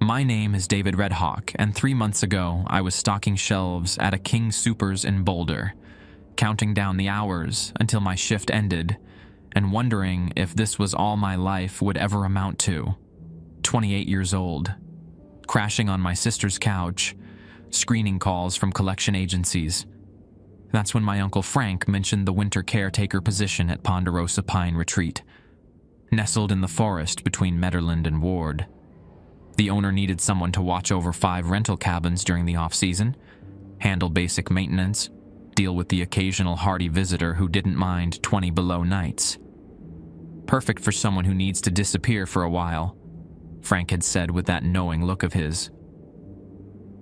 My name is David Redhawk, and 3 months ago I was stocking shelves at a King Soopers in Boulder, counting down the hours until my shift ended, and wondering if this was all my life would ever amount to. 28 years old, crashing on my sister's couch, screening calls from collection agencies. That's when my Uncle Frank mentioned the winter caretaker position at Ponderosa Pine Retreat, nestled in the forest between Medderland and Ward. The owner needed someone to watch over 5 rental cabins during the off-season, handle basic maintenance, deal with the occasional hardy visitor who didn't mind 20 below nights. Perfect for someone who needs to disappear for a while, Frank had said with that knowing look of his.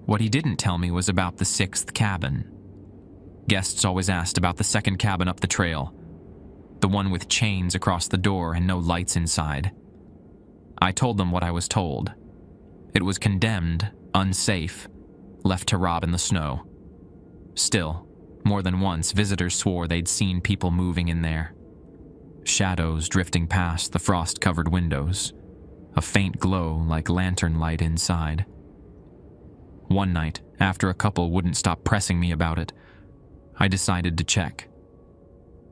What he didn't tell me was about the 6th cabin. Guests always asked about the 2nd cabin up the trail, the one with chains across the door and no lights inside. I told them what I was told. It was condemned, unsafe, left to rot in the snow. Still, more than once, visitors swore they'd seen people moving in there. Shadows drifting past the frost-covered windows, a faint glow like lantern light inside. One night, after a couple wouldn't stop pressing me about it, I decided to check.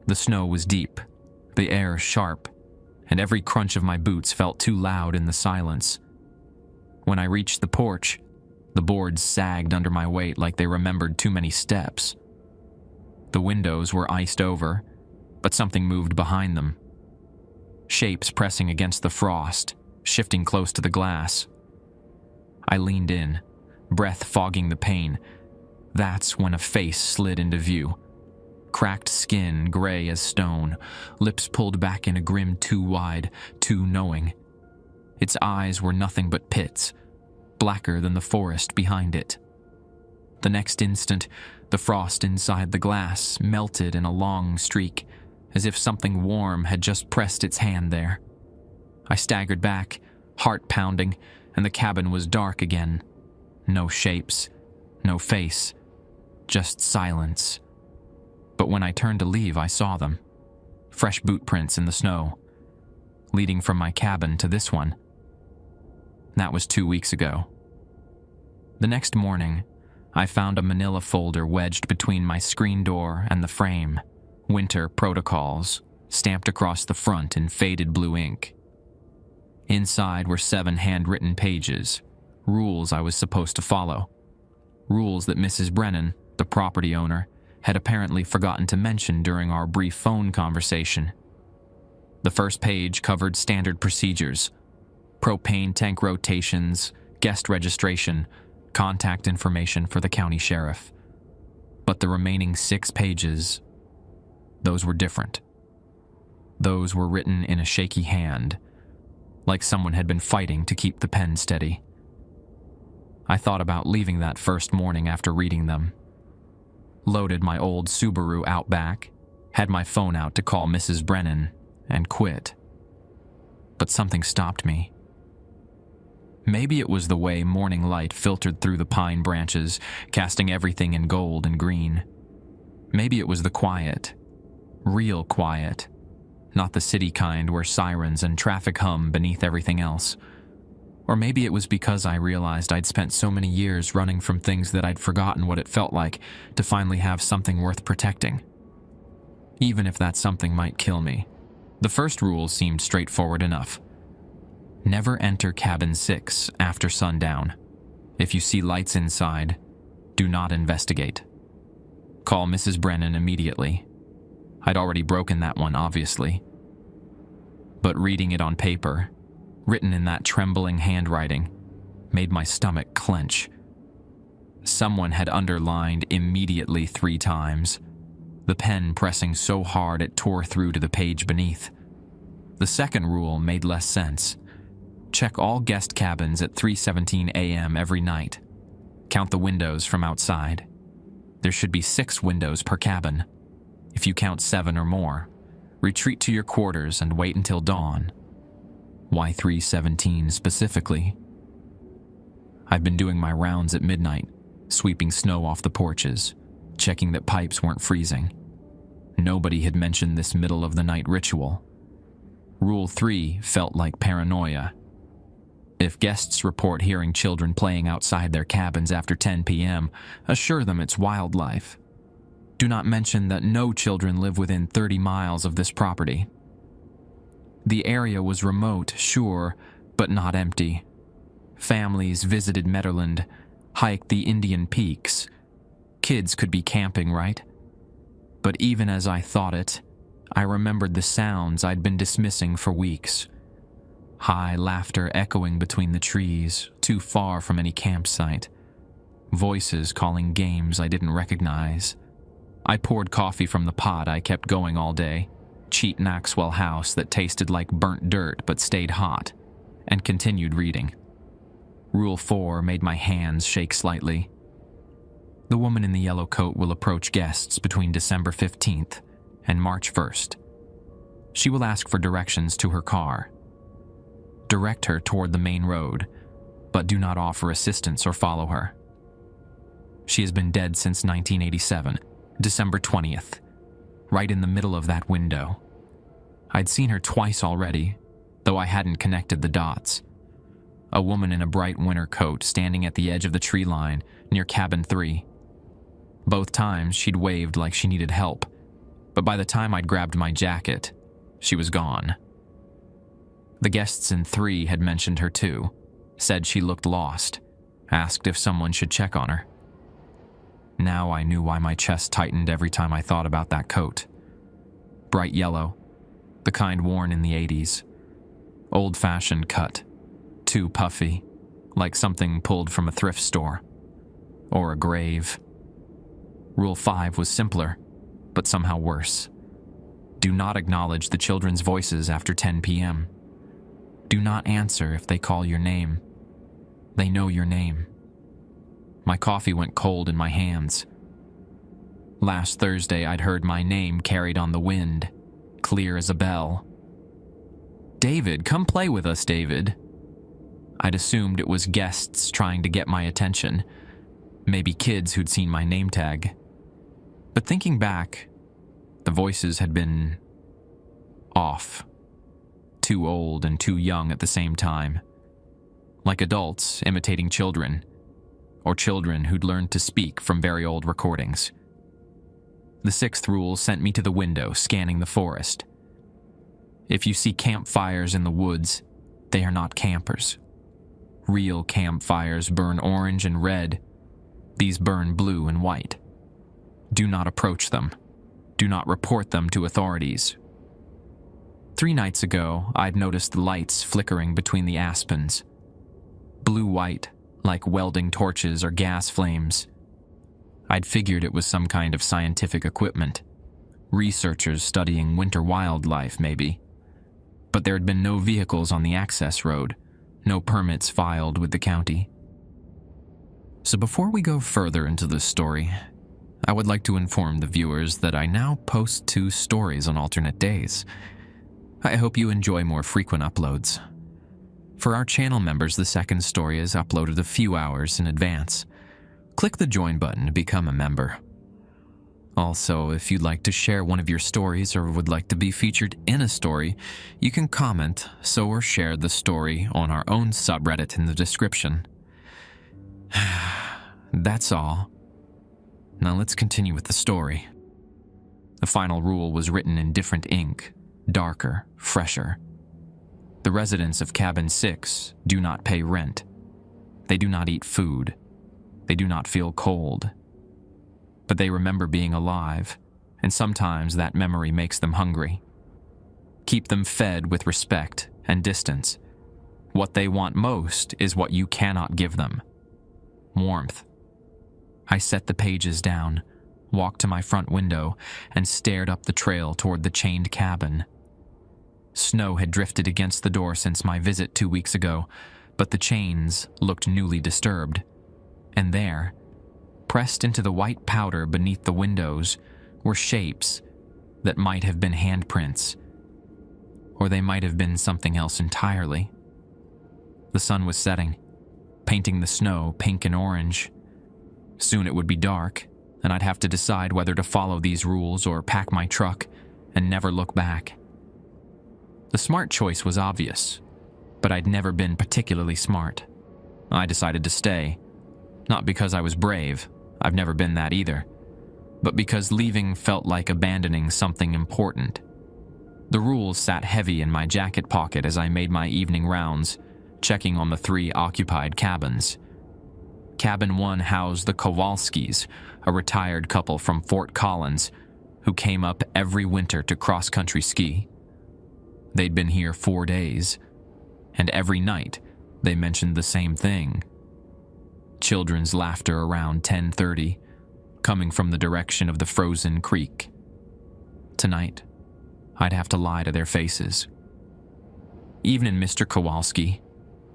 The snow was deep, the air sharp, and every crunch of my boots felt too loud in the silence. When I reached the porch, the boards sagged under my weight like they remembered too many steps. The windows were iced over, but something moved behind them. Shapes pressing against the frost, shifting close to the glass. I leaned in, breath fogging the pain. That's when a face slid into view. Cracked skin, gray as stone, lips pulled back in a grin too wide, too knowing. Its eyes were nothing but pits, blacker than the forest behind it. The next instant, the frost inside the glass melted in a long streak, as if something warm had just pressed its hand there. I staggered back, heart pounding, and the cabin was dark again. No shapes, no face, just silence. But when I turned to leave, I saw them. Fresh boot prints in the snow, leading from my cabin to this one. That was 2 weeks ago. The next morning, I found a manila folder wedged between my screen door and the frame. Winter Protocols, stamped across the front in faded blue ink. Inside were 7 handwritten pages, rules I was supposed to follow. Rules that Mrs. Brennan, the property owner, had apparently forgotten to mention during our brief phone conversation. The first page covered standard procedures: propane tank rotations, guest registration, contact information for the county sheriff. But the remaining 6 pages, those were different. Those were written in a shaky hand, like someone had been fighting to keep the pen steady. I thought about leaving that first morning after reading them. Loaded my old Subaru Outback, had my phone out to call Mrs. Brennan, and quit. But something stopped me. Maybe it was the way morning light filtered through the pine branches, casting everything in gold and green. Maybe it was the quiet, real quiet, not the city kind where sirens and traffic hum beneath everything else. Or maybe it was because I realized I'd spent so many years running from things that I'd forgotten what it felt like to finally have something worth protecting. Even if that something might kill me. The first rule seemed straightforward enough. Never enter cabin 6 after sundown. If you see lights inside, do not investigate. Call Mrs. Brennan immediately. I'd already broken that one, obviously. But reading it on paper, written in that trembling handwriting, made my stomach clench. Someone had underlined immediately 3 times, the pen pressing so hard it tore through to the page beneath. The second rule made less sense. Check all guest cabins at 3:17 a.m. every night. Count the windows from outside. There should be 6 windows per cabin. If you count 7 or more, retreat to your quarters and wait until dawn. Why 3:17 specifically? I've been doing my rounds at midnight, sweeping snow off the porches, checking that pipes weren't freezing. Nobody had mentioned this middle-of-the-night ritual. Rule 3 felt like paranoia. If guests report hearing children playing outside their cabins after 10 p.m., assure them it's wildlife. Do not mention that no children live within 30 miles of this property. The area was remote, sure, but not empty. Families visited Medderland, hiked the Indian Peaks. Kids could be camping, right? But even as I thought it, I remembered the sounds I'd been dismissing for weeks. High laughter echoing between the trees, too far from any campsite. Voices calling games I didn't recognize. I poured coffee from the pot I kept going all day, cheap Maxwell House that tasted like burnt dirt but stayed hot, and continued reading. Rule 4 made my hands shake slightly. The woman in the yellow coat will approach guests between December 15th and March 1st. She will ask for directions to her car. Direct her toward the main road, but do not offer assistance or follow her. She has been dead since 1987, December 20th, right in the middle of that window. I'd seen her twice already, though I hadn't connected the dots. A woman in a bright winter coat standing at the edge of the tree line near cabin 3. Both times she'd waved like she needed help, but by the time I'd grabbed my jacket, she was gone. The guests in 3 had mentioned her too, said she looked lost, asked if someone should check on her. Now I knew why my chest tightened every time I thought about that coat. Bright yellow, the kind worn in the 80s. Old-fashioned cut, too puffy, like something pulled from a thrift store. Or a grave. Rule 5 was simpler, but somehow worse. Do not acknowledge the children's voices after 10 p.m. Do not answer if they call your name. They know your name. My coffee went cold in my hands. Last Thursday, I'd heard my name carried on the wind, clear as a bell. "David, come play with us, David." I'd assumed it was guests trying to get my attention, maybe kids who'd seen my name tag. But thinking back, the voices had been off. Too old and too young at the same time. Like adults imitating children, or children who'd learned to speak from very old recordings. The 6th rule sent me to the window, scanning the forest. If you see campfires in the woods, they are not campers. Real campfires burn orange and red. These burn blue and white. Do not approach them. Do not report them to authorities. 3 nights ago, I'd noticed the lights flickering between the aspens. Blue-white, like welding torches or gas flames. I'd figured it was some kind of scientific equipment. Researchers studying winter wildlife, maybe. But there had been no vehicles on the access road, no permits filed with the county. So before we go further into this story, I would like to inform the viewers that I now post 2 stories on alternate days. I hope you enjoy more frequent uploads. For our channel members, the 2nd story is uploaded a few hours in advance. Click the join button to become a member. Also, if you'd like to share one of your stories or would like to be featured in a story, you can comment, or share the story on our own subreddit in the description. That's all. Now let's continue with the story. The final rule was written in different ink, darker, fresher. The residents of Cabin 6 do not pay rent. They do not eat food. They do not feel cold. But they remember being alive, and sometimes that memory makes them hungry. Keep them fed with respect and distance. What they want most is what you cannot give them. Warmth. I set the pages down, walked to my front window, and stared up the trail toward the chained cabin. Snow had drifted against the door since my visit 2 weeks ago, but the chains looked newly disturbed. And there, pressed into the white powder beneath the windows, were shapes that might have been handprints, or they might have been something else entirely. The sun was setting, painting the snow pink and orange. Soon it would be dark, and I'd have to decide whether to follow these rules or pack my truck and never look back. The smart choice was obvious. but I'd never been particularly smart. I decided to stay, not because I was brave, I've never been that either, but because leaving felt like abandoning something important. The rules sat heavy in my jacket pocket as I made my evening rounds, checking on the 3 occupied cabins. Cabin 1 housed the Kowalskis, a retired couple from Fort Collins, who came up every winter to cross-country ski. They'd been here 4 days, and every night they mentioned the same thing. Children's laughter around 10:30, coming from the direction of the frozen creek. Tonight, I'd have to lie to their faces. "Evening, Mr. Kowalski,"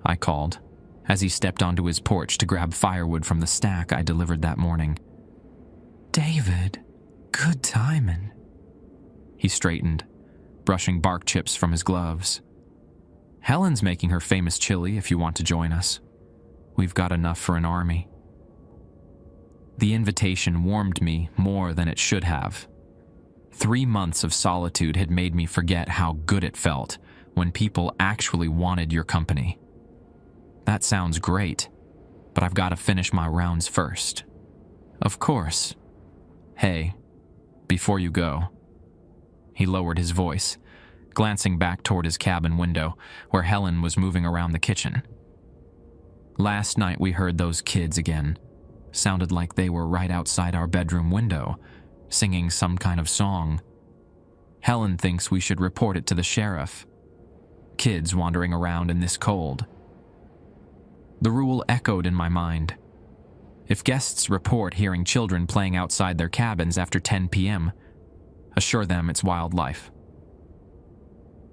I called, as he stepped onto his porch to grab firewood from the stack I delivered that morning. "David, good timing." He straightened, brushing bark chips from his gloves. "Helen's making her famous chili if you want to join us. We've got enough for an army." The invitation warmed me more than it should have. 3 months of solitude had made me forget how good it felt when people actually wanted your company. That sounds great, but I've got to finish my rounds first. Of course. Hey, before you go. He lowered his voice, glancing back toward his cabin window, where Helen was moving around the kitchen. Last night we heard those kids again. Sounded like they were right outside our bedroom window, singing some kind of song. Helen thinks we should report it to the sheriff. Kids wandering around in this cold. The rule echoed in my mind. If guests report hearing children playing outside their cabins after 10 p.m., assure them it's wildlife.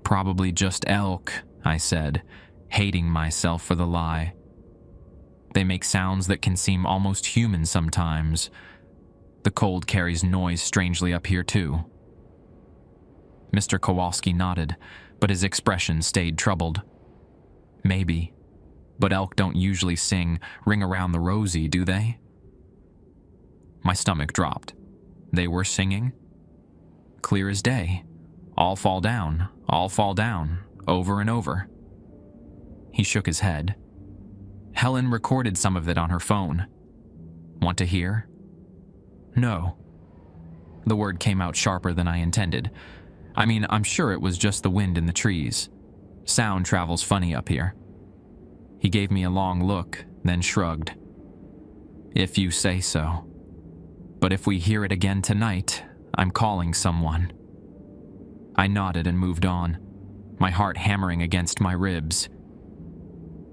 "Probably just elk," I said, hating myself for the lie. "They make sounds that can seem almost human sometimes. The cold carries noise strangely up here, too." Mr. Kowalski nodded, but his expression stayed troubled. "Maybe, but elk don't usually sing 'Ring Around the Rosie,' do they?" My stomach dropped. They were singing? Clear as day. All fall down, over and over. He shook his head. "Helen recorded some of it on her phone. Want to hear?" "No." The word came out sharper than I intended. I mean, I'm sure it was just the wind in the trees. Sound travels funny up here. He gave me a long look, then shrugged. "If you say so. But if we hear it again tonight, I'm calling someone." I nodded and moved on, my heart hammering against my ribs.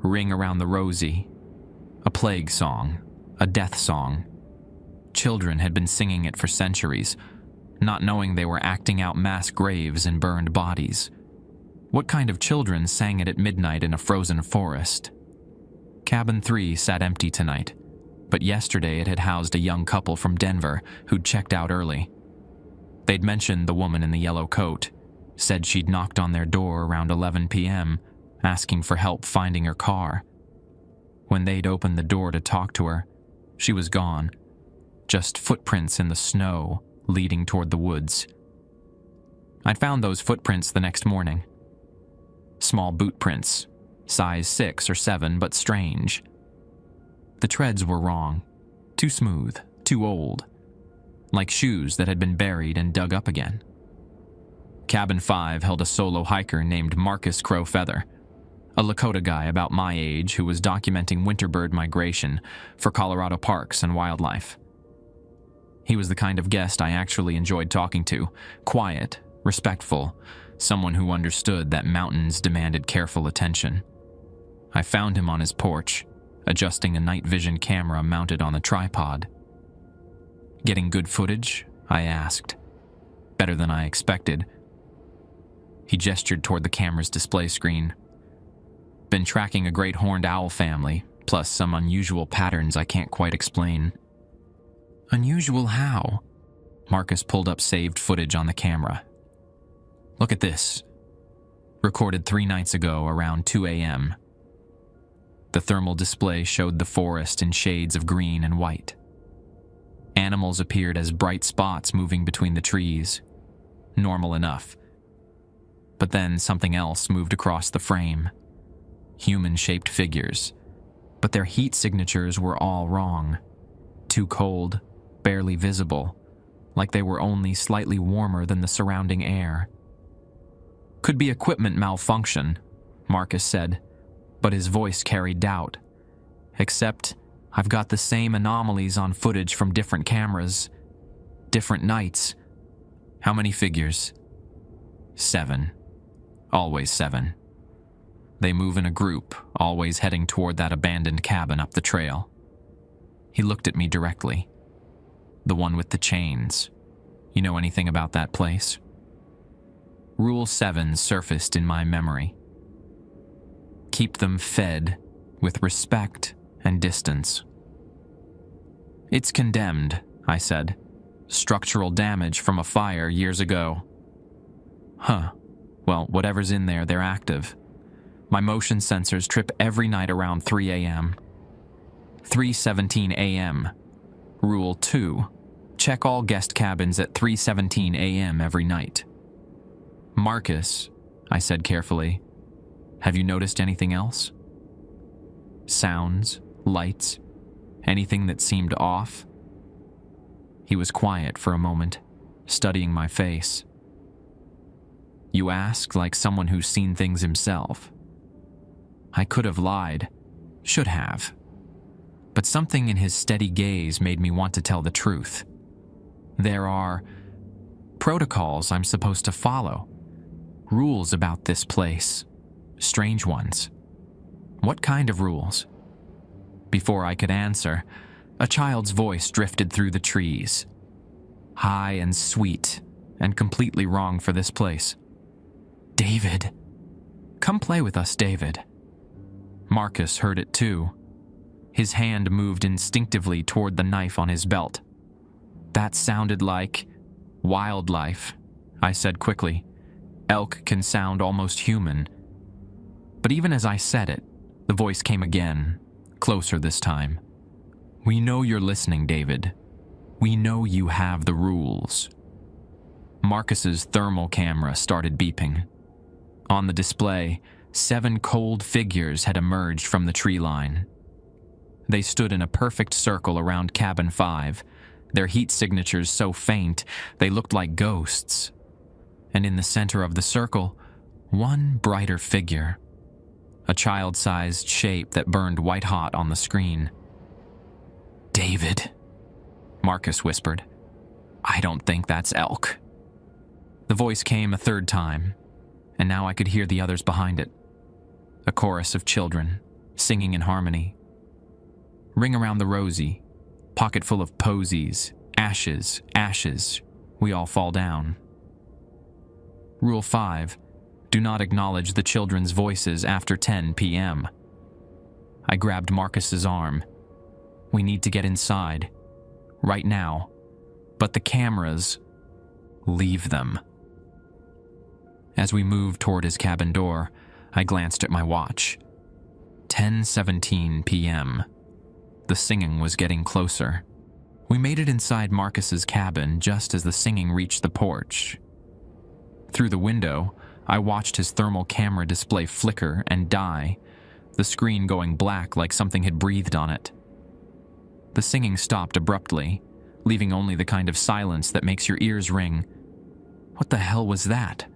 "Ring Around the Rosie." A plague song, a death song. Children had been singing it for centuries, not knowing they were acting out mass graves and burned bodies. What kind of children sang it at midnight in a frozen forest? Cabin 3 sat empty tonight, but yesterday it had housed a young couple from Denver who'd checked out early. They'd mentioned the woman in the yellow coat, said she'd knocked on their door around 11 p.m., asking for help finding her car. When they'd opened the door to talk to her, she was gone. Just footprints in the snow leading toward the woods. I'd found those footprints the next morning. Small boot prints, size 6 or 7, but strange. The treads were wrong, too smooth, too old, like shoes that had been buried and dug up again. Cabin 5 held a solo hiker named Marcus Crowfeather, a Lakota guy about my age who was documenting winterbird migration for Colorado parks and wildlife. He was the kind of guest I actually enjoyed talking to, quiet, respectful, someone who understood that mountains demanded careful attention. I found him on his porch, adjusting a night vision camera mounted on the tripod. "Getting good footage?" I asked. Better than I expected. He gestured toward the camera's display screen. "Been tracking a great horned owl family, plus some unusual patterns I can't quite explain." "Unusual how?" Marcus pulled up saved footage on the camera. "Look at this. Recorded 3 nights ago around 2 a.m. The thermal display showed the forest in shades of green and white. Animals appeared as bright spots moving between the trees. Normal enough. But then something else moved across the frame. human-shaped figures, but their heat signatures were all wrong. Too cold, barely visible, like they were only slightly warmer than the surrounding air. "Could be equipment malfunction," Marcus said, but his voice carried doubt. "Except I've got the same anomalies on footage from different cameras. Different nights." "How many figures?" 7. Always 7. They move in a group, always heading toward that abandoned cabin up the trail. He looked at me directly. "The one with the chains. You know anything about that place?" Rule 7 surfaced in my memory. Keep them fed with respect and distance. "It's condemned," I said. "Structural damage from a fire years ago." "Huh. Well, whatever's in there, they're active. My motion sensors trip every night around 3 a.m. 3:17 a.m. Rule 2. Check all guest cabins at 3:17 a.m. every night." "Marcus," I said carefully, "have you noticed anything else? Sounds, lights, anything that seemed off?" He was quiet for a moment, studying my face. "You ask like someone who's seen things himself." I could have lied, should have. But something in his steady gaze made me want to tell the truth. There are protocols I'm supposed to follow. Rules about this place. Strange ones. What kind of rules? Before I could answer, a child's voice drifted through the trees. High and sweet, and completely wrong for this place. "David. Come play with us, David." Marcus heard it too. His hand moved instinctively toward the knife on his belt. "That sounded like wildlife," I said quickly. "Elk can sound almost human." But even as I said it, the voice came again, closer this time. "We know you're listening, David. We know you have the rules." Marcus's thermal camera started beeping. On the display, 7 cold figures had emerged from the tree line. They stood in a perfect circle around Cabin 5, their heat signatures so faint they looked like ghosts. And in the center of the circle, one brighter figure. A child-sized shape that burned white-hot on the screen. "David," Marcus whispered. "I don't think that's Elk." The voice came a third time, and now I could hear the others behind it. A chorus of children, singing in harmony. "Ring around the rosy, pocket full of posies, ashes, ashes, we all fall down." Rule 5. Do not acknowledge the children's voices after 10 p.m. I grabbed Marcus's arm. "We need to get inside. Right now. But the cameras, leave them." As we moved toward his cabin door, I glanced at my watch. 10:17 p.m. The singing was getting closer. We made it inside Marcus's cabin just as the singing reached the porch. Through the window, I watched his thermal camera display flicker and die, the screen going black like something had breathed on it. The singing stopped abruptly, leaving only the kind of silence that makes your ears ring. "What the hell was that?"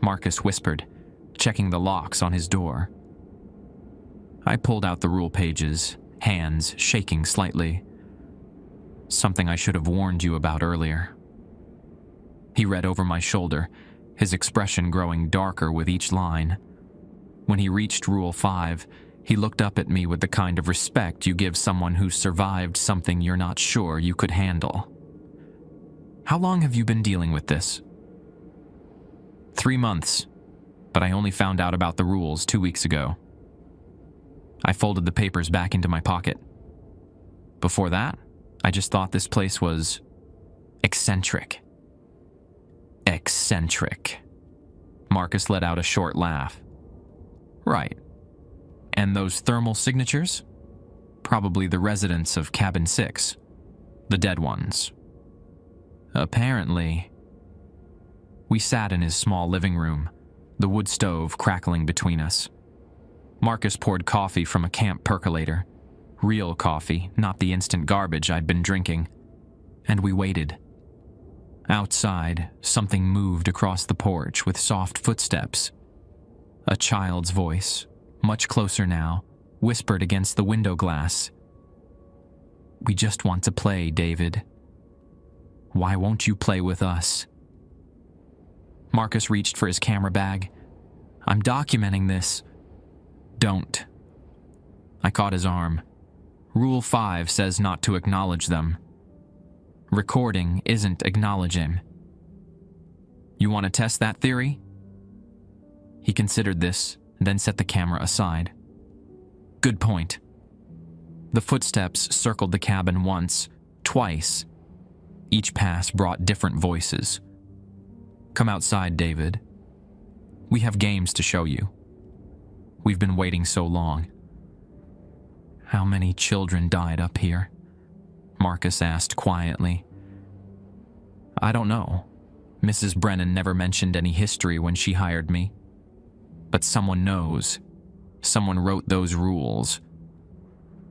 Marcus whispered, checking the locks on his door. I pulled out the rule pages, hands shaking slightly. "Something I should have warned you about earlier." He read over my shoulder, his expression growing darker with each line. When he reached Rule 5, he looked up at me with the kind of respect you give someone who survived something you're not sure you could handle. "How long have you been dealing with this?" 3 months, but I only found out about the rules 2 weeks ago." I folded the papers back into my pocket. "Before that, I just thought this place was eccentric." "Eccentric." Marcus let out a short laugh. "Right. And those thermal signatures? Probably the residents of Cabin 6. The dead ones." "Apparently." We sat in his small living room, the wood stove crackling between us. Marcus poured coffee from a camp percolator. Real coffee, not the instant garbage I'd been drinking. And we waited. Outside, something moved across the porch with soft footsteps. A child's voice, much closer now, whispered against the window glass. "We just want to play, David. Why won't you play with us?" Marcus reached for his camera bag. "I'm documenting this." "Don't." I caught his arm. Rule 5 says not to acknowledge them. Recording isn't acknowledging. "You want to test that theory?" He considered this, then set the camera aside. "Good point." The footsteps circled the cabin once, twice. Each pass brought different voices. "Come outside, David. We have games to show you. We've been waiting so long." "How many children died up here?" Marcus asked quietly. "I don't know. Mrs. Brennan never mentioned any history when she hired me. But someone knows. Someone wrote those rules."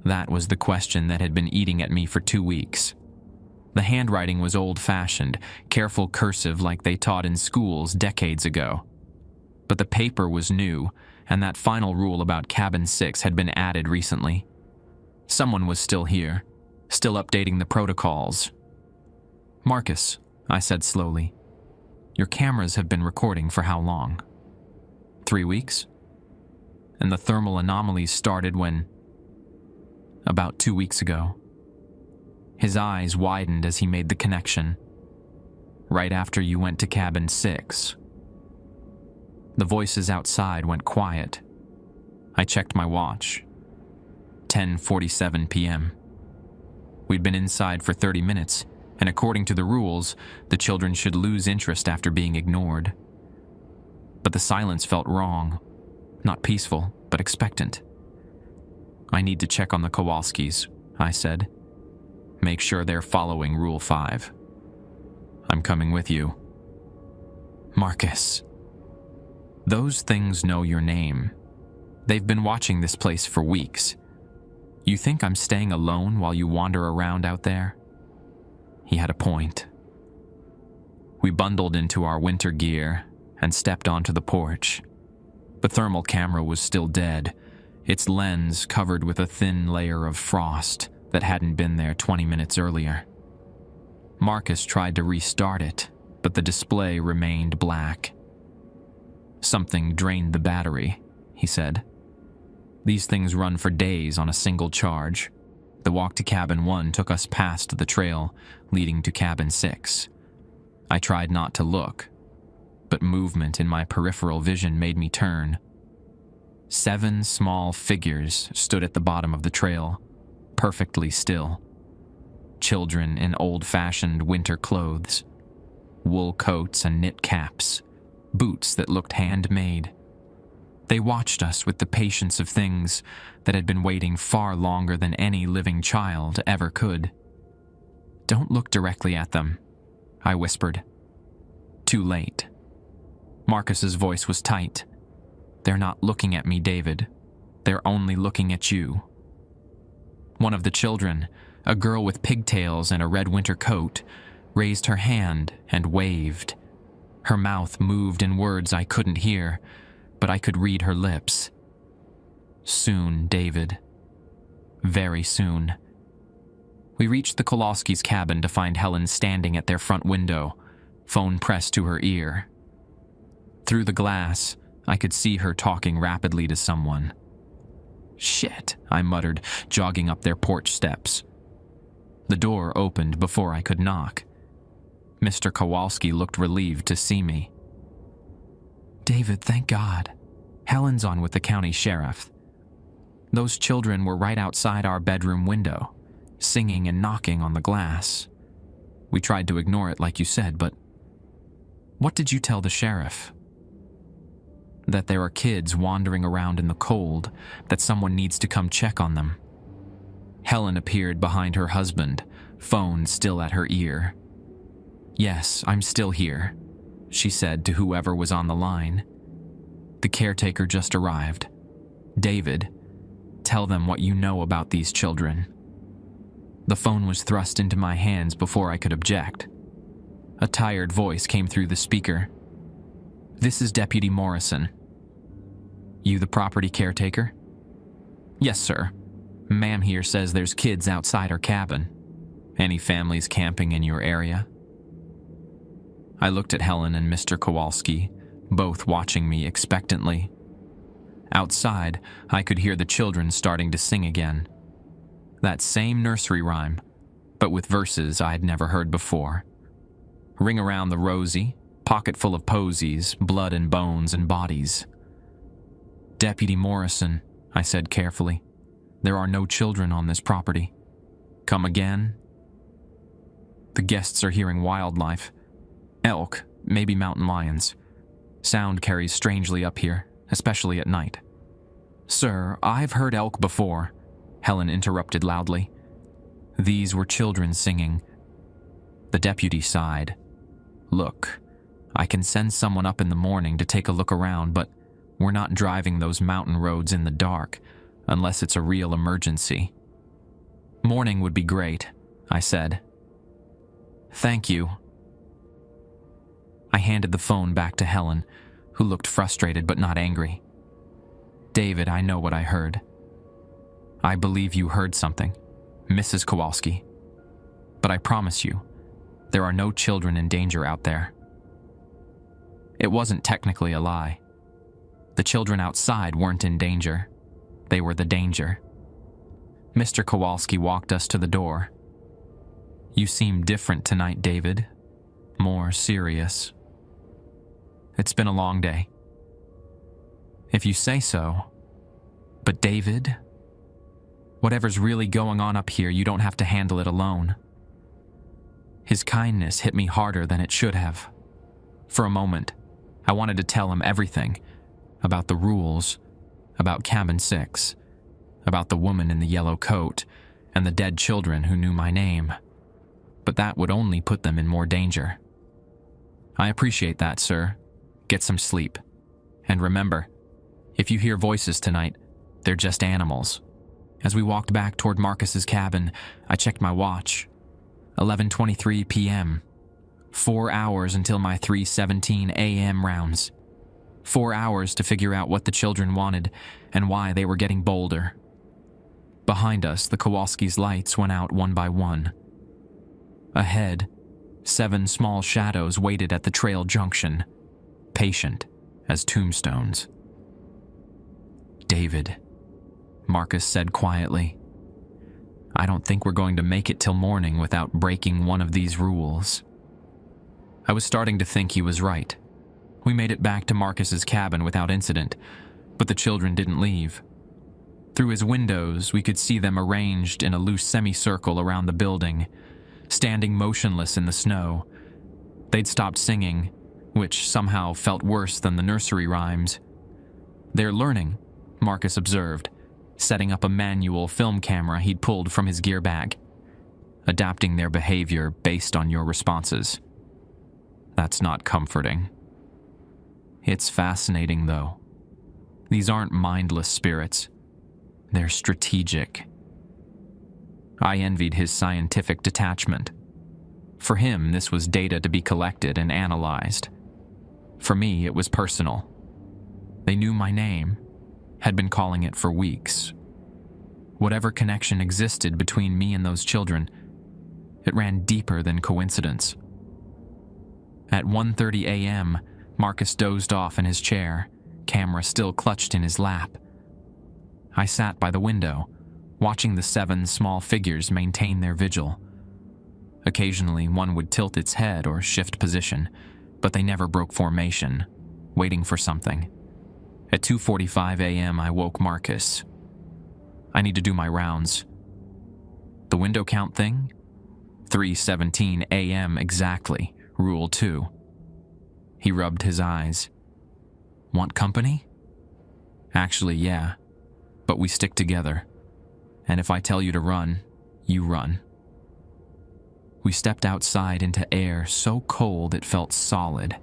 That was the question that had been eating at me for 2 weeks. The handwriting was old-fashioned, careful cursive like they taught in schools decades ago. But the paper was new, and that final rule about Cabin 6 had been added recently. Someone was still here, still updating the protocols. "Marcus," I said slowly, "your cameras have been recording for how long?" 3 weeks? And the thermal anomalies started when? About 2 weeks ago. His eyes widened as he made the connection. Right after you went to Cabin 6. The voices outside went quiet. I checked my watch. 10:47 p.m. We'd been inside for 30 minutes, and according to the rules, the children should lose interest after being ignored. But the silence felt wrong. Not peaceful, but expectant. "I need to check on the Kowalskis," I said. "Make sure they're following Rule 5. I'm coming with you." "Marcus." "Those things know your name. They've been watching this place for weeks. You think I'm staying alone while you wander around out there?" He had a point. We bundled into our winter gear and stepped onto the porch. The thermal camera was still dead, its lens covered with a thin layer of frost that hadn't been there 20 minutes earlier. Marcus tried to restart it, but the display remained black. "Something drained the battery," he said. "These things run for days on a single charge. The walk to Cabin 1 took us past the trail leading to Cabin 6. I tried not to look, but movement in my peripheral vision made me turn. 7 small figures stood at the bottom of the trail, perfectly still. Children in old-fashioned winter clothes, wool coats and knit caps, boots that looked handmade. They watched us with the patience of things that had been waiting far longer than any living child ever could. "Don't look directly at them," I whispered. Too late. Marcus's voice was tight. "They're not looking at me, David. They're only looking at you." One of the children, a girl with pigtails and a red winter coat, raised her hand and waved. Her mouth moved in words I couldn't hear, but I could read her lips. "Soon, David. Very soon." We reached the Kowalskis' cabin to find Helen standing at their front window, phone pressed to her ear. Through the glass, I could see her talking rapidly to someone. "Shit," I muttered, jogging up their porch steps. The door opened before I could knock. Mr. Kowalski looked relieved to see me. "David, thank God. Helen's on with the county sheriff. Those children were right outside our bedroom window, singing and knocking on the glass. We tried to ignore it like you said, but what did you tell the sheriff?" "That there are kids wandering around in the cold, that someone needs to come check on them." Helen appeared behind her husband, phone still at her ear. "Yes, I'm still here," she said to whoever was on the line. "The caretaker just arrived. David, tell them what you know about these children." The phone was thrust into my hands before I could object. A tired voice came through the speaker. "This is Deputy Morrison." "You the property caretaker?" "Yes, sir. Ma'am here says there's kids outside her cabin. Any families camping in your area?" I looked at Helen and Mr. Kowalski, both watching me expectantly. Outside, I could hear the children starting to sing again. That same nursery rhyme, but with verses I'd never heard before. "Ring around the rosy, pocket full of posies, blood and bones and bodies." "Deputy Morrison," I said carefully, "there are no children on this property." "Come again?" "The guests are hearing wildlife. Elk, maybe mountain lions. Sound carries strangely up here, especially at night." "Sir, I've heard elk before," Helen interrupted loudly. "These were children singing." The deputy sighed. "Look, I can send someone up in the morning to take a look around, but we're not driving those mountain roads in the dark unless it's a real emergency." "Morning would be great," I said. "Thank you." I handed the phone back to Helen, who looked frustrated but not angry. "David, I know what I heard." "I believe you heard something, Mrs. Kowalski. But I promise you, there are no children in danger out there." It wasn't technically a lie. The children outside weren't in danger. They were the danger. Mr. Kowalski walked us to the door. "You seem different tonight, David. More serious." "It's been a long day." "If you say so. But David, whatever's really going on up here, you don't have to handle it alone." His kindness hit me harder than it should have. For a moment, I wanted to tell him everything, about the rules, about Cabin 6, about the woman in the yellow coat, and the dead children who knew my name. But that would only put them in more danger. "I appreciate that, sir. Get some sleep. And remember, if you hear voices tonight, they're just animals." As we walked back toward Marcus's cabin, I checked my watch. 11:23 p.m. 4 hours until my 3:17 a.m. rounds. 4 hours to figure out what the children wanted and why they were getting bolder. Behind us, the Kowalskis' lights went out one by one. Ahead, 7 small shadows waited at the trail junction, patient as tombstones. "David," Marcus said quietly, "I don't think we're going to make it till morning without breaking one of these rules." I was starting to think he was right. We made it back to Marcus's cabin without incident, but the children didn't leave. Through his windows, we could see them arranged in a loose semicircle around the building, standing motionless in the snow. They'd stopped singing, which somehow felt worse than the nursery rhymes. "They're learning," Marcus observed, setting up a manual film camera he'd pulled from his gear bag. "Adapting their behavior based on your responses." That's not comforting. It's fascinating, though. These aren't mindless spirits. They're strategic. I envied his scientific detachment. For him, this was data to be collected and analyzed. For me, it was personal. They knew my name, had been calling it for weeks. Whatever connection existed between me and those children, it ran deeper than coincidence. At 1:30 a.m., Marcus dozed off in his chair, camera still clutched in his lap. I sat by the window, watching the 7 small figures maintain their vigil. Occasionally, one would tilt its head or shift position, but they never broke formation, waiting for something. At 2:45 a.m., I woke Marcus. "I need to do my rounds." "The window count thing?" 3:17 a.m. exactly, Rule 2. He rubbed his eyes. "Want company?" "Actually, yeah, but we stick together. And if I tell you to run, you run." We stepped outside into air so cold it felt solid.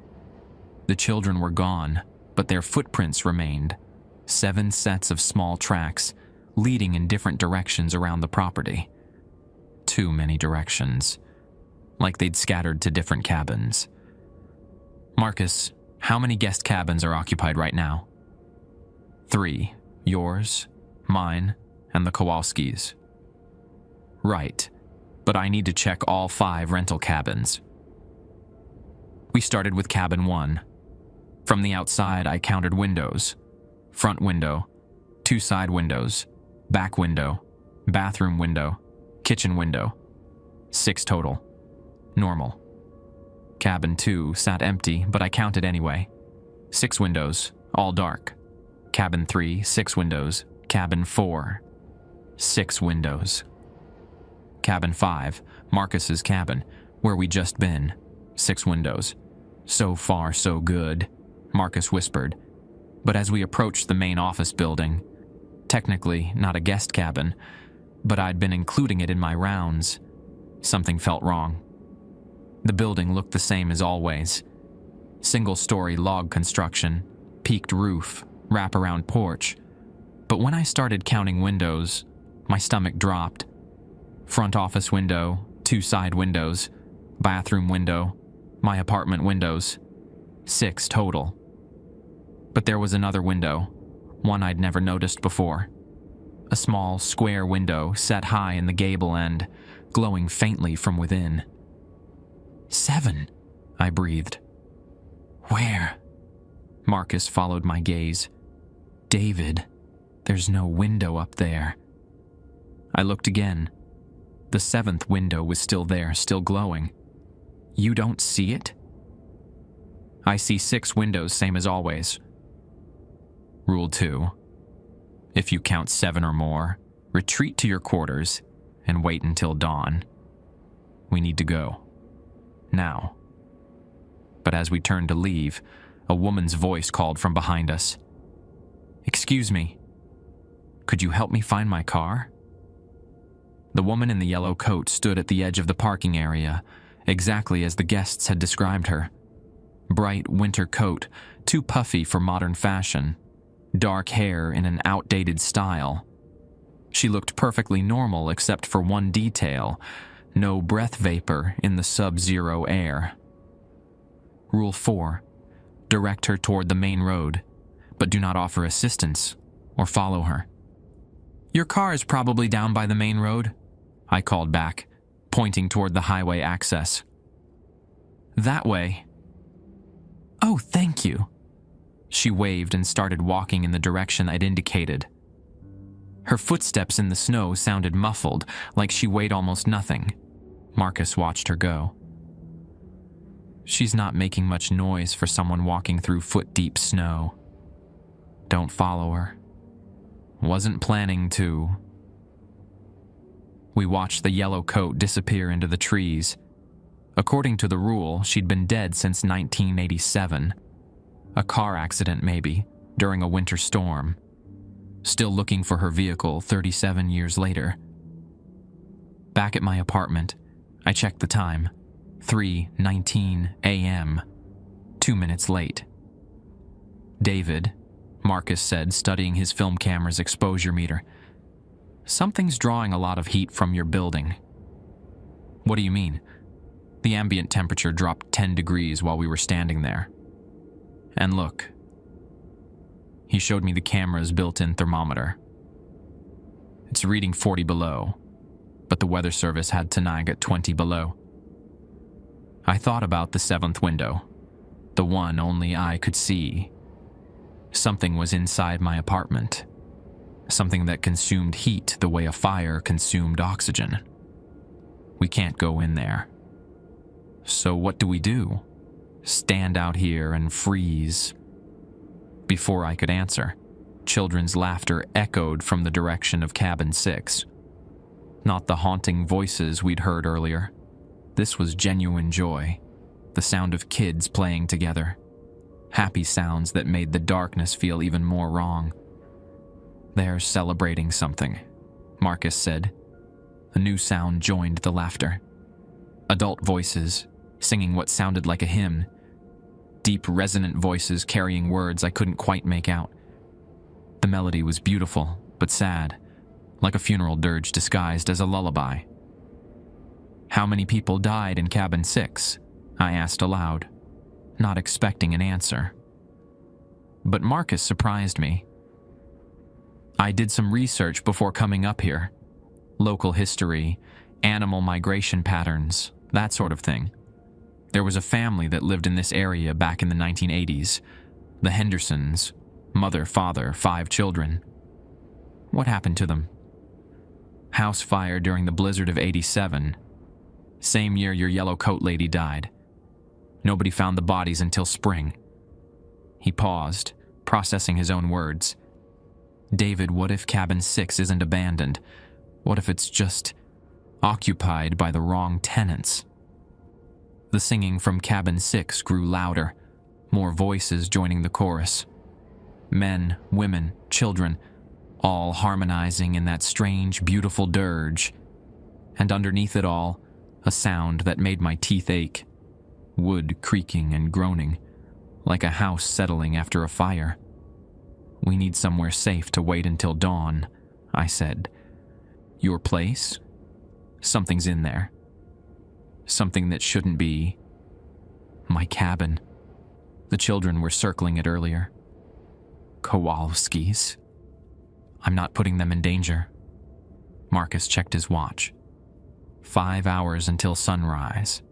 The children were gone, but their footprints remained, 7 sets of small tracks leading in different directions around the property. Too many directions, like they'd scattered to different cabins. Marcus, how many guest cabins are occupied right now? 3. Yours, mine, and the Kowalskis. Right, but I need to check all 5 rental cabins. We started with cabin 1. From the outside, I counted windows. Front window, 2 side windows, back window, bathroom window, kitchen window. 6 total. Normal. Cabin 2 sat empty, but I counted anyway. 6 windows, all dark. Cabin 3, 6 windows. Cabin 4, 6 windows. Cabin 5, Marcus's cabin, where we just been. 6 windows. So far, so good, Marcus whispered. But as we approached the main office building, technically not a guest cabin, but I'd been including it in my rounds, something felt wrong. The building looked the same as always. Single-story log construction, peaked roof, wraparound porch. But when I started counting windows, my stomach dropped. Front office window, 2 side windows, bathroom window, my apartment windows. 6 total. But there was another window, one I'd never noticed before. A small, square window set high in the gable end, glowing faintly from within. 7, I breathed. Where? Marcus followed my gaze. David, there's no window up there. I looked again. The 7th window was still there, still glowing. You don't see it? I see 6 windows, same as always. Rule 2. If you count 7 or more, retreat to your quarters and wait until dawn. We need to go. Now. But as we turned to leave, a woman's voice called from behind us. Excuse me. Could you help me find my car? The woman in the yellow coat stood at the edge of the parking area, exactly as the guests had described her. Bright winter coat, too puffy for modern fashion. Dark hair in an outdated style. She looked perfectly normal except for one detail: no breath vapor in the sub-zero air. Rule 4. Direct her toward the main road, but do not offer assistance or follow her. Your car is probably down by the main road, I called back, pointing toward the highway access. That way. Oh, thank you. She waved and started walking in the direction I'd indicated. Her footsteps in the snow sounded muffled, like she weighed almost nothing. Marcus watched her go. She's not making much noise for someone walking through foot-deep snow. Don't follow her. Wasn't planning to. We watched the yellow coat disappear into the trees. According to the rule, she'd been dead since 1987. A car accident, maybe, during a winter storm. Still looking for her vehicle 37 years later. Back at my apartment, I checked the time. 3:19 a.m. 2 minutes late. David, Marcus said, studying his film camera's exposure meter. Something's drawing a lot of heat from your building. What do you mean? The ambient temperature dropped 10 degrees while we were standing there. And look. He showed me the camera's built-in thermometer. It's reading 40 below, but the weather service had tonight at 20 below. I thought about the 7th window, the one only I could see. Something was inside my apartment. Something that consumed heat the way a fire consumed oxygen. We can't go in there. So what do we do? Stand out here and freeze? Before I could answer, children's laughter echoed from the direction of cabin 6. Not the haunting voices we'd heard earlier. This was genuine joy, the sound of kids playing together. Happy sounds that made the darkness feel even more wrong. They're celebrating something, Marcus said. A new sound joined the laughter. Adult voices, singing what sounded like a hymn. Deep, resonant voices carrying words I couldn't quite make out. The melody was beautiful, but sad, like a funeral dirge disguised as a lullaby. "How many people died in cabin 6? I asked aloud, not expecting an answer. But Marcus surprised me. "I did some research before coming up here. Local history, animal migration patterns, that sort of thing. There was a family that lived in this area back in the 1980s. The Hendersons. Mother, father, 5 children. What happened to them? House fire during the blizzard of '87. Same year your yellow coat lady died. Nobody found the bodies until spring." He paused, processing his own words. "David, what if cabin 6 isn't abandoned? What if it's just occupied by the wrong tenants?" The singing from cabin 6 grew louder, more voices joining the chorus. Men, women, children, all harmonizing in that strange, beautiful dirge. And underneath it all, a sound that made my teeth ache. Wood creaking and groaning, like a house settling after a fire. "We need somewhere safe to wait until dawn," I said. "Your place? Something's in there. Something that shouldn't be. My cabin. The children were circling it earlier. Kowalski's. I'm not putting them in danger." Marcus checked his watch. 5 hours until sunrise.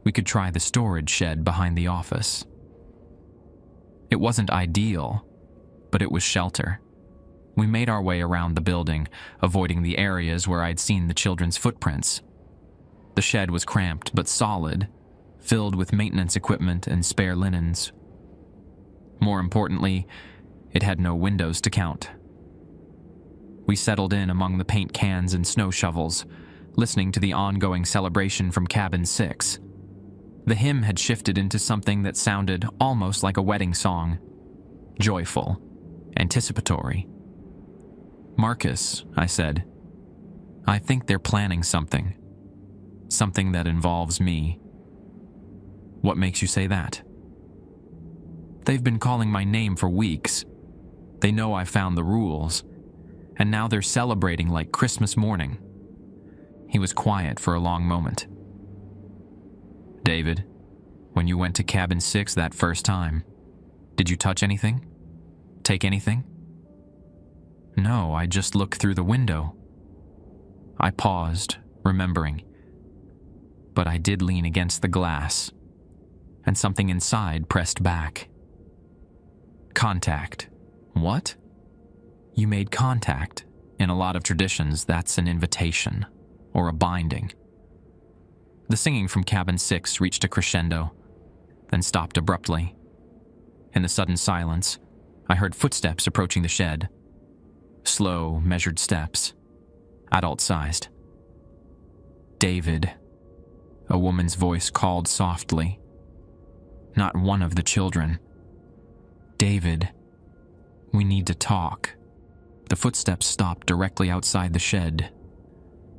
We could try the storage shed behind the office. It wasn't ideal, but it was shelter. We made our way around the building, avoiding the areas where I'd seen the children's footprints. The shed was cramped but solid, filled with maintenance equipment and spare linens. More importantly, it had no windows to count. We settled in among the paint cans and snow shovels, listening to the ongoing celebration from cabin 6. The hymn had shifted into something that sounded almost like a wedding song. Joyful, anticipatory. "Marcus," I said, "I think they're planning something. Something that involves me." "What makes you say that?" "They've been calling my name for weeks. They know I found the rules, and now they're celebrating like Christmas morning." He was quiet for a long moment. "David, when you went to cabin 6 that first time, did you touch anything? Take anything?" "No, I just looked through the window." I paused, remembering. But I did lean against the glass, and something inside pressed back. "Contact." "What?" "You made contact. In a lot of traditions, that's an invitation, or a binding." The singing from cabin 6 reached a crescendo, then stopped abruptly. In the sudden silence, I heard footsteps approaching the shed. Slow, measured steps, adult-sized. "David," a woman's voice called softly. Not one of the children. "David, we need to talk." The footsteps stopped directly outside the shed.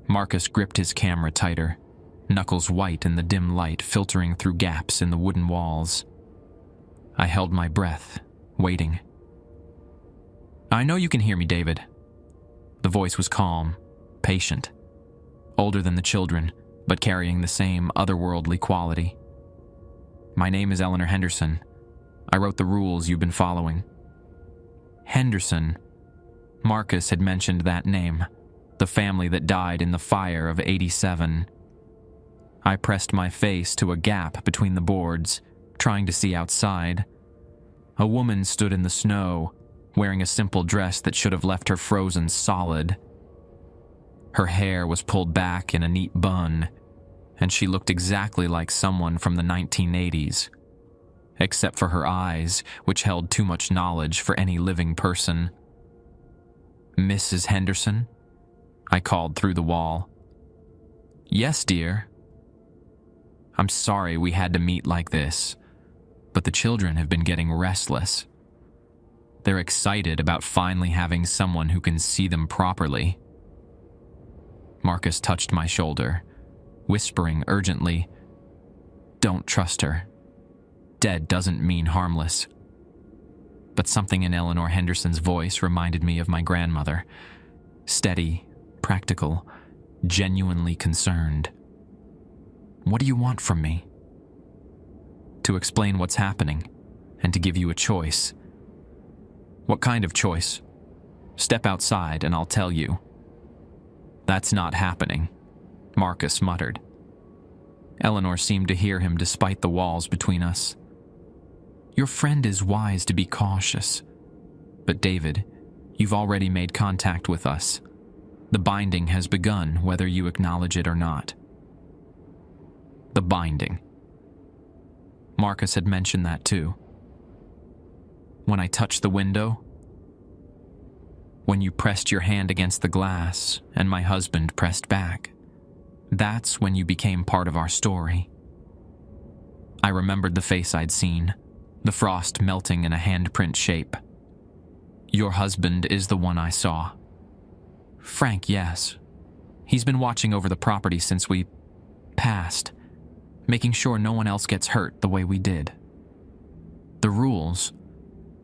Marcus gripped his camera tighter, knuckles white in the dim light filtering through gaps in the wooden walls. I held my breath, waiting. "I know you can hear me, David." The voice was calm, patient, older than the children, but carrying the same otherworldly quality. "My name is Eleanor Henderson. I wrote the rules you've been following." Henderson. Marcus had mentioned that name, the family that died in the fire of '87. I pressed my face to a gap between the boards, trying to see outside. A woman stood in the snow, wearing a simple dress that should have left her frozen solid. Her hair was pulled back in a neat bun, and she looked exactly like someone from the 1980s, except for her eyes, which held too much knowledge for any living person. "Mrs. Henderson?" I called through the wall. "Yes, dear." "I'm sorry we had to meet like this, but the children have been getting restless. They're excited about finally having someone who can see them properly." Marcus touched my shoulder, whispering urgently, "Don't trust her. Dead doesn't mean harmless." but something in Eleanor Henderson's voice reminded me of my grandmother. Steady, practical, genuinely concerned. "What do you want from me?" "To explain what's happening, and to give you a choice." "What kind of choice?" "Step outside and I'll tell you." "That's not happening," Marcus muttered. Eleanor seemed to hear him despite the walls between us. "Your friend is wise to be cautious. But David, you've already made contact with us. The binding has begun, whether you acknowledge it or not." The binding. Marcus had mentioned that too. "When I touched the window?" "When you pressed your hand against the glass and my husband pressed back. That's when you became part of our story." I remembered the face I'd seen, the frost melting in a handprint shape. "Your husband is the one I saw." "Frank, yes. He's been watching over the property since we passed, making sure no one else gets hurt the way we did. The rules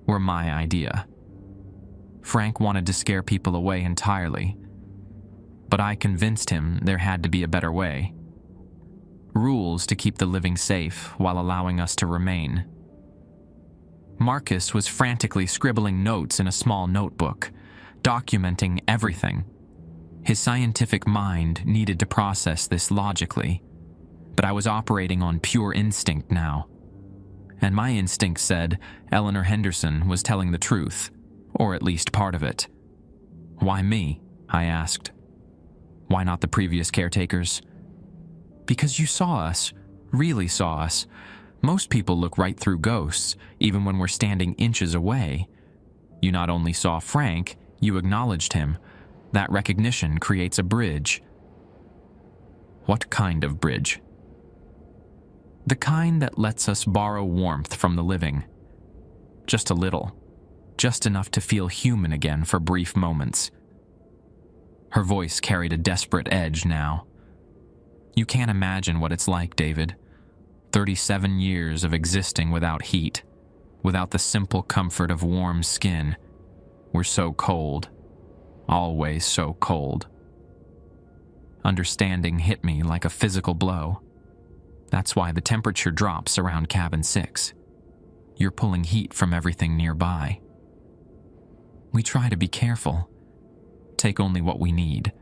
were my idea. Frank wanted to scare people away entirely, but I convinced him there had to be a better way. Rules to keep the living safe while allowing us to remain." Marcus was frantically scribbling notes in a small notebook, documenting everything. His scientific mind needed to process this logically, but I was operating on pure instinct now. And my instinct said Eleanor Henderson was telling the truth, or at least part of it. "Why me?" I asked. "Why not the previous caretakers?" "Because you saw us, really saw us. Most people look right through ghosts, even when we're standing inches away. You not only saw Frank, you acknowledged him. That recognition creates a bridge." "What kind of bridge?" "The kind that lets us borrow warmth from the living. Just a little. Just enough to feel human again for brief moments." Her voice carried a desperate edge now. "You can't imagine what it's like, David. 37 years of existing without heat, without the simple comfort of warm skin. We're so cold. Always so cold." Understanding hit me like a physical blow. That's why the temperature drops around cabin 6. You're pulling heat from everything nearby. We try to be careful. Take only what we need.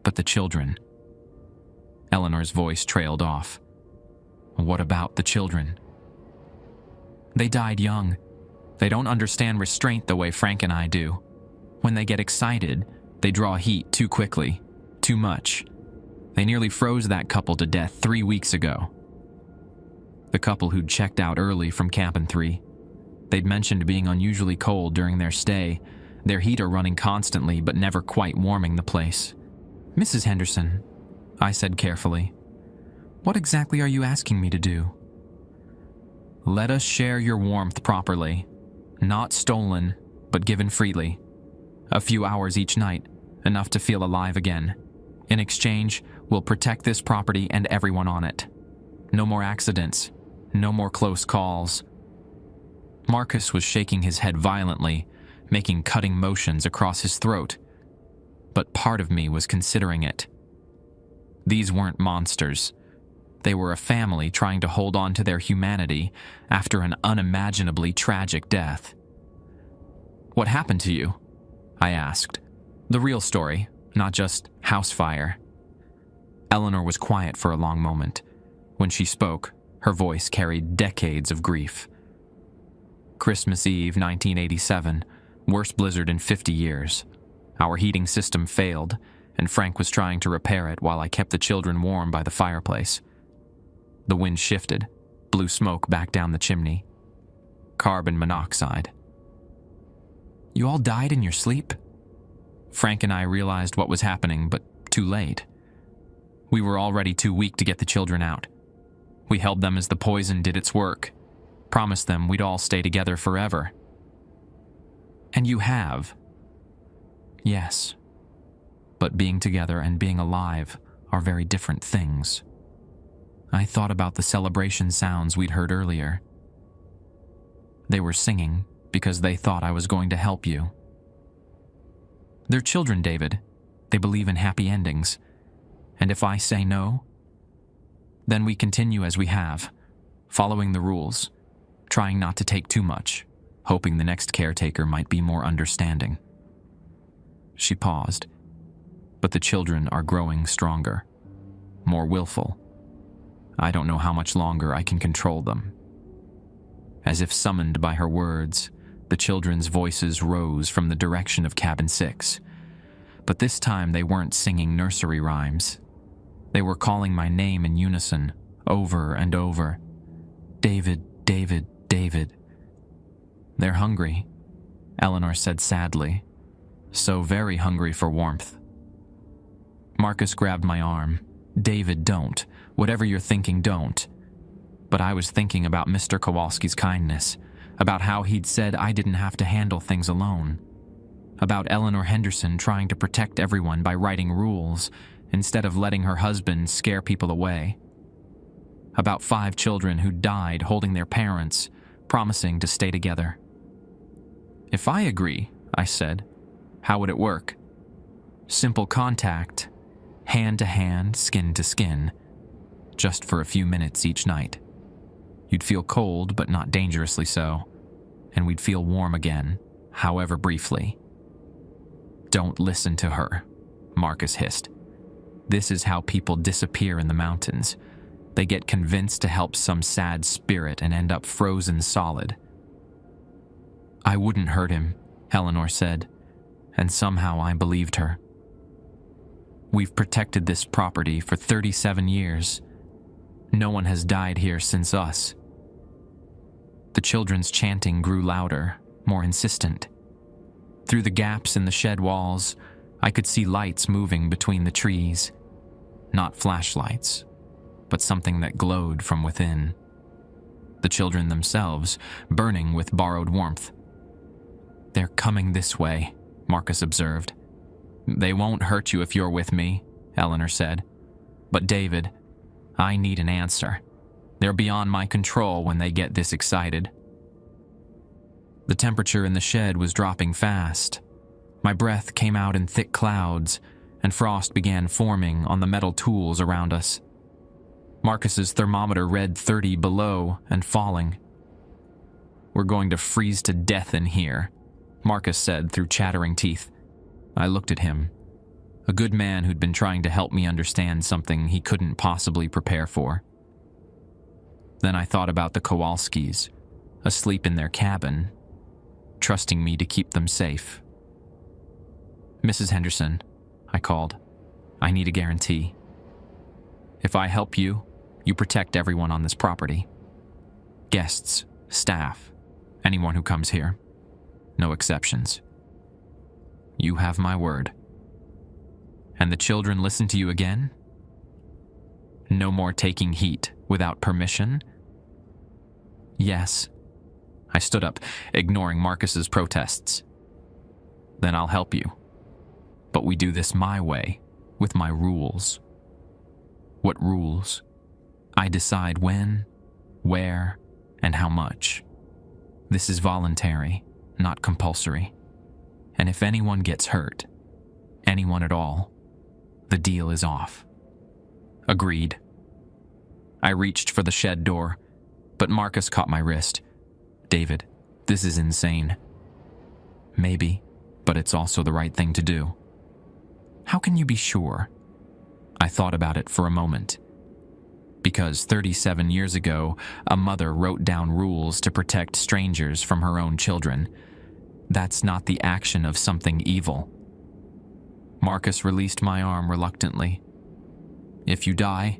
But the children. Eleanor's voice trailed off. "What about the children?" "They died young. They don't understand restraint the way Frank and I do. When they get excited, they draw heat too quickly, too much. They nearly froze that couple to death 3 weeks ago. The couple who'd checked out early from cabin 3. They'd mentioned being unusually cold during their stay, their heater running constantly but never quite warming the place." "Mrs. Henderson," I said carefully, "what exactly are you asking me to do?" "Let us share your warmth properly. Not stolen, but given freely. A few hours each night, enough to feel alive again. In exchange, we'll protect this property and everyone on it. No more accidents. No more close calls." Marcus was shaking his head violently, making cutting motions across his throat. But part of me was considering it. These weren't monsters. They were a family trying to hold on to their humanity after an unimaginably tragic death. "What happened to you?" I asked. The real story, not just house fire. Eleanor was quiet for a long moment. When she spoke, her voice carried decades of grief. "Christmas Eve, 1987, worst blizzard in 50 years. Our heating system failed, and Frank was trying to repair it while I kept the children warm by the fireplace. The wind shifted, blew smoke back down the chimney. Carbon monoxide." "You all died in your sleep?" Frank and I realized what was happening, but too late. We were already too weak to get the children out. We held them as the poison did its work, promised them we'd all stay together forever. "And you have?" "Yes. But being together and being alive are very different things." I thought about the celebration sounds we'd heard earlier. They were singing, because they thought I was going to help you. They're children, David. They believe in happy endings. And if I say no, then we continue as we have, following the rules, trying not to take too much, hoping the next caretaker might be more understanding. She paused, but the children are growing stronger, more willful. I don't know how much longer I can control them. As if summoned by her words, the children's voices rose from the direction of Cabin 6. But this time they weren't singing nursery rhymes. They were calling my name in unison, over and over. David, David, David. They're hungry, Eleanor said sadly. So very hungry for warmth. Marcus grabbed my arm. David, don't. Whatever you're thinking, don't. But I was thinking about Mr. Kowalski's kindness, about how he'd said I didn't have to handle things alone, about Eleanor Henderson trying to protect everyone by writing rules instead of letting her husband scare people away, about 5 children who died holding their parents, promising to stay together. If I agree, I said, how would it work? Simple contact, hand to hand, skin to skin, just for a few minutes each night. You'd feel cold, but not dangerously so, and we'd feel warm again, however briefly. Don't listen to her, Marcus hissed. This is how people disappear in the mountains. They get convinced to help some sad spirit and end up frozen solid. I wouldn't hurt him, Eleanor said, and somehow I believed her. We've protected this property for 37 years. No one has died here since us. The children's chanting grew louder, more insistent. Through the gaps in the shed walls, I could see lights moving between the trees. Not flashlights, but something that glowed from within. The children themselves, burning with borrowed warmth. They're coming this way, Marcus observed. They won't hurt you if you're with me, Eleanor said. But David, I need an answer. They're beyond my control when they get this excited. The temperature in the shed was dropping fast. My breath came out in thick clouds, and frost began forming on the metal tools around us. Marcus's thermometer read 30 below and falling. We're going to freeze to death in here, Marcus said through chattering teeth. I looked at him, a good man who'd been trying to help me understand something he couldn't possibly prepare for. Then I thought about the Kowalskis, asleep in their cabin, trusting me to keep them safe. Mrs. Henderson, I called. I need a guarantee. If I help you, you protect everyone on this property. Guests, staff, anyone who comes here. No exceptions. You have my word. And the children listen to you again? No more taking heat without permission? Yes. I stood up, ignoring Marcus's protests. Then I'll help you. But we do this my way, with my rules. What rules? I decide when, where, and how much. This is voluntary, not compulsory. And if anyone gets hurt, anyone at all, the deal is off. Agreed. I reached for the shed door, but Marcus caught my wrist. David, this is insane. Maybe, but it's also the right thing to do. How can you be sure? I thought about it for a moment. Because 37 years ago, a mother wrote down rules to protect strangers from her own children. That's not the action of something evil. Marcus released my arm reluctantly. If you die,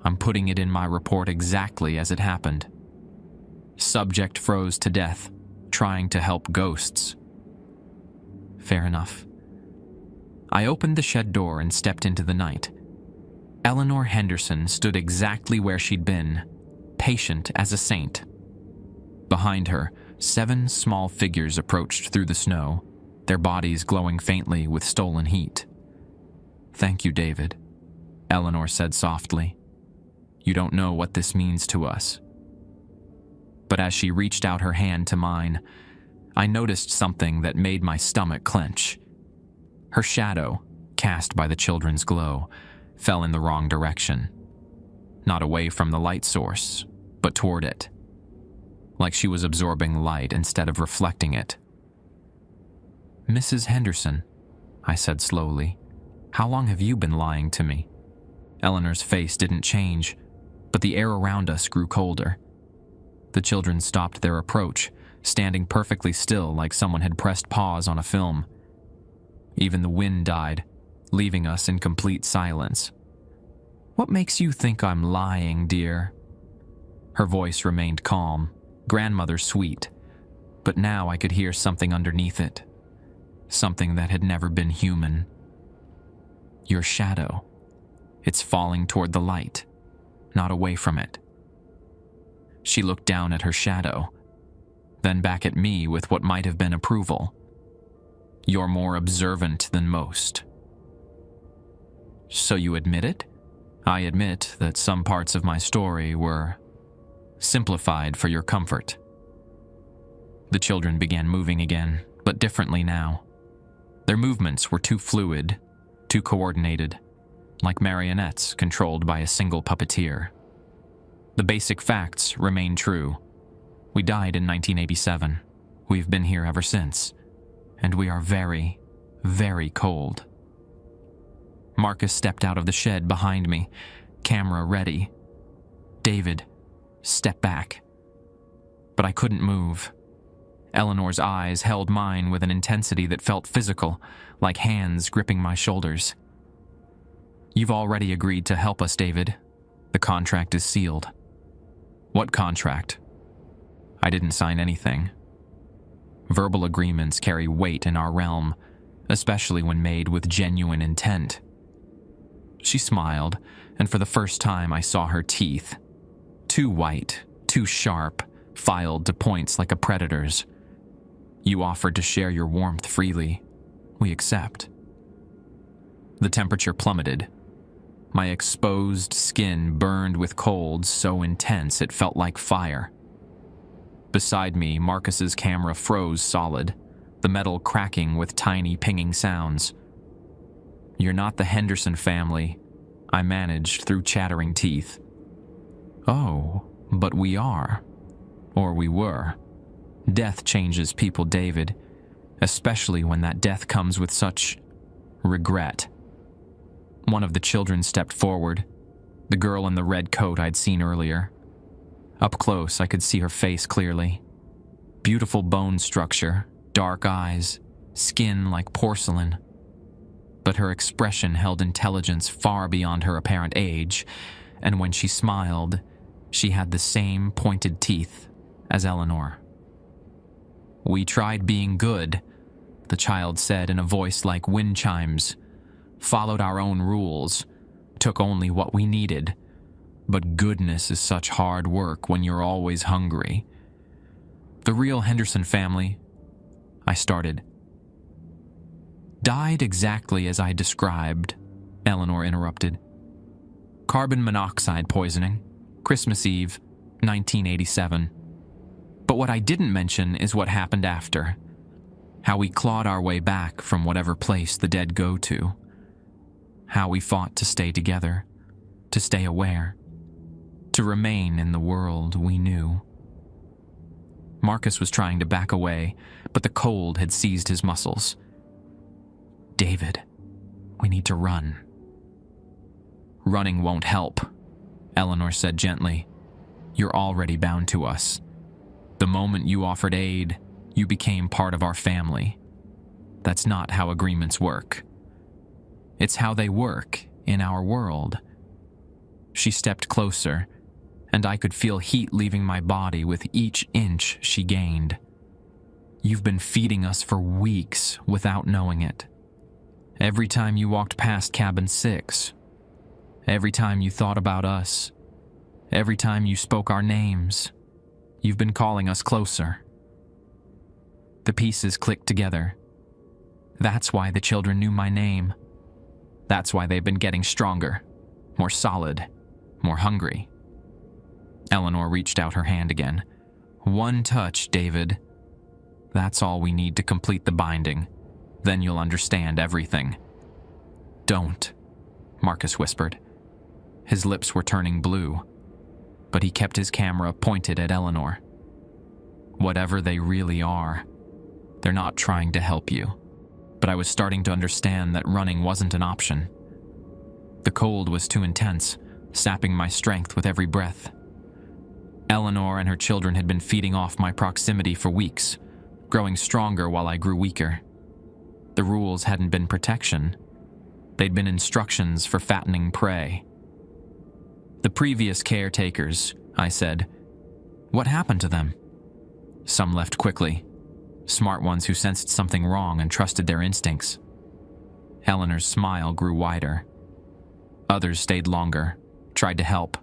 I'm putting it in my report exactly as it happened. Subject froze to death, trying to help ghosts. Fair enough. I opened the shed door and stepped into the night. Eleanor Henderson stood exactly where she'd been, patient as a saint. Behind her, 7 small figures approached through the snow, their bodies glowing faintly with stolen heat. Thank you, David, Eleanor said softly. You don't know what this means to us. But as she reached out her hand to mine, I noticed something that made my stomach clench. Her shadow, cast by the children's glow, fell in the wrong direction. Not away from the light source, but toward it. Like she was absorbing light instead of reflecting it. "Mrs. Henderson," I said slowly, "how long have you been lying to me?" Eleanor's face didn't change, but the air around us grew colder. The children stopped their approach, standing perfectly still like someone had pressed pause on a film. Even the wind died, leaving us in complete silence. "What makes you think I'm lying, dear?" Her voice remained calm, grandmother sweet, but now I could hear something underneath it. Something that had never been human. "Your shadow. It's falling toward the light, not away from it." She looked down at her shadow, then back at me with what might have been approval. "You're more observant than most." "So you admit it?" "I admit that some parts of my story were simplified for your comfort." The children began moving again, but differently now. Their movements were too fluid, too coordinated, like marionettes controlled by a single puppeteer. The basic facts remain true. We died in 1987. We've been here ever since. And we are very, very cold. Marcus stepped out of the shed behind me, camera ready. "David, step back." But I couldn't move. Eleanor's eyes held mine with an intensity that felt physical, like hands gripping my shoulders. "You've already agreed to help us, David. The contract is sealed." "What contract?" "I didn't sign anything." Verbal agreements carry weight in our realm, especially when made with genuine intent. She smiled, and for the first time I saw her teeth. Too white, too sharp, filed to points like a predator's. "You offered to share your warmth freely. We accept." The temperature plummeted. My exposed skin burned with cold so intense it felt like fire. Beside me, Marcus's camera froze solid, the metal cracking with tiny pinging sounds. "You're not the Henderson family," I managed through chattering teeth. "Oh, but we are. Or we were. Death changes people, David, especially when that death comes with such regret." One of the children stepped forward, the girl in the red coat I'd seen earlier. Up close, I could see her face clearly. Beautiful bone structure, dark eyes, skin like porcelain. But her expression held intelligence far beyond her apparent age, and when she smiled, she had the same pointed teeth as Eleanor. "We tried being good," the child said in a voice like wind chimes. "Followed our own rules, took only what we needed. But goodness is such hard work when you're always hungry." "The real Henderson family," I started. "Died exactly as I described," Eleanor interrupted. "Carbon monoxide poisoning, Christmas Eve, 1987. But what I didn't mention is what happened after. How we clawed our way back from whatever place the dead go to. How we fought to stay together, to stay aware, to remain in the world we knew." Marcus was trying to back away, but the cold had seized his muscles. "David, we need to run." "Running won't help," Eleanor said gently. "You're already bound to us. The moment you offered aid, you became part of our family. That's not how agreements work. It's how they work in our world." She stepped closer, and I could feel heat leaving my body with each inch she gained. "You've been feeding us for weeks without knowing it. Every time you walked past Cabin 6, every time you thought about us, every time you spoke our names, you've been calling us closer." The pieces clicked together. That's why the children knew my name. That's why they've been getting stronger, more solid, more hungry. Eleanor reached out her hand again. "One touch, David." That's all we need to complete the binding. Then you'll understand everything." "Don't," Marcus whispered. His lips were turning blue, but he kept his camera pointed at Eleanor. "Whatever they really are, they're not trying to help you." But I was starting to understand that running wasn't an option. The cold was too intense, sapping my strength with every breath. Eleanor and her children had been feeding off my proximity for weeks, growing stronger while I grew weaker. The rules hadn't been protection. They'd been instructions for fattening prey. "The previous caretakers," I said. "What happened to them?" "Some left quickly. Smart ones who sensed something wrong and trusted their instincts." Eleanor's smile grew wider. "Others stayed longer, tried to help.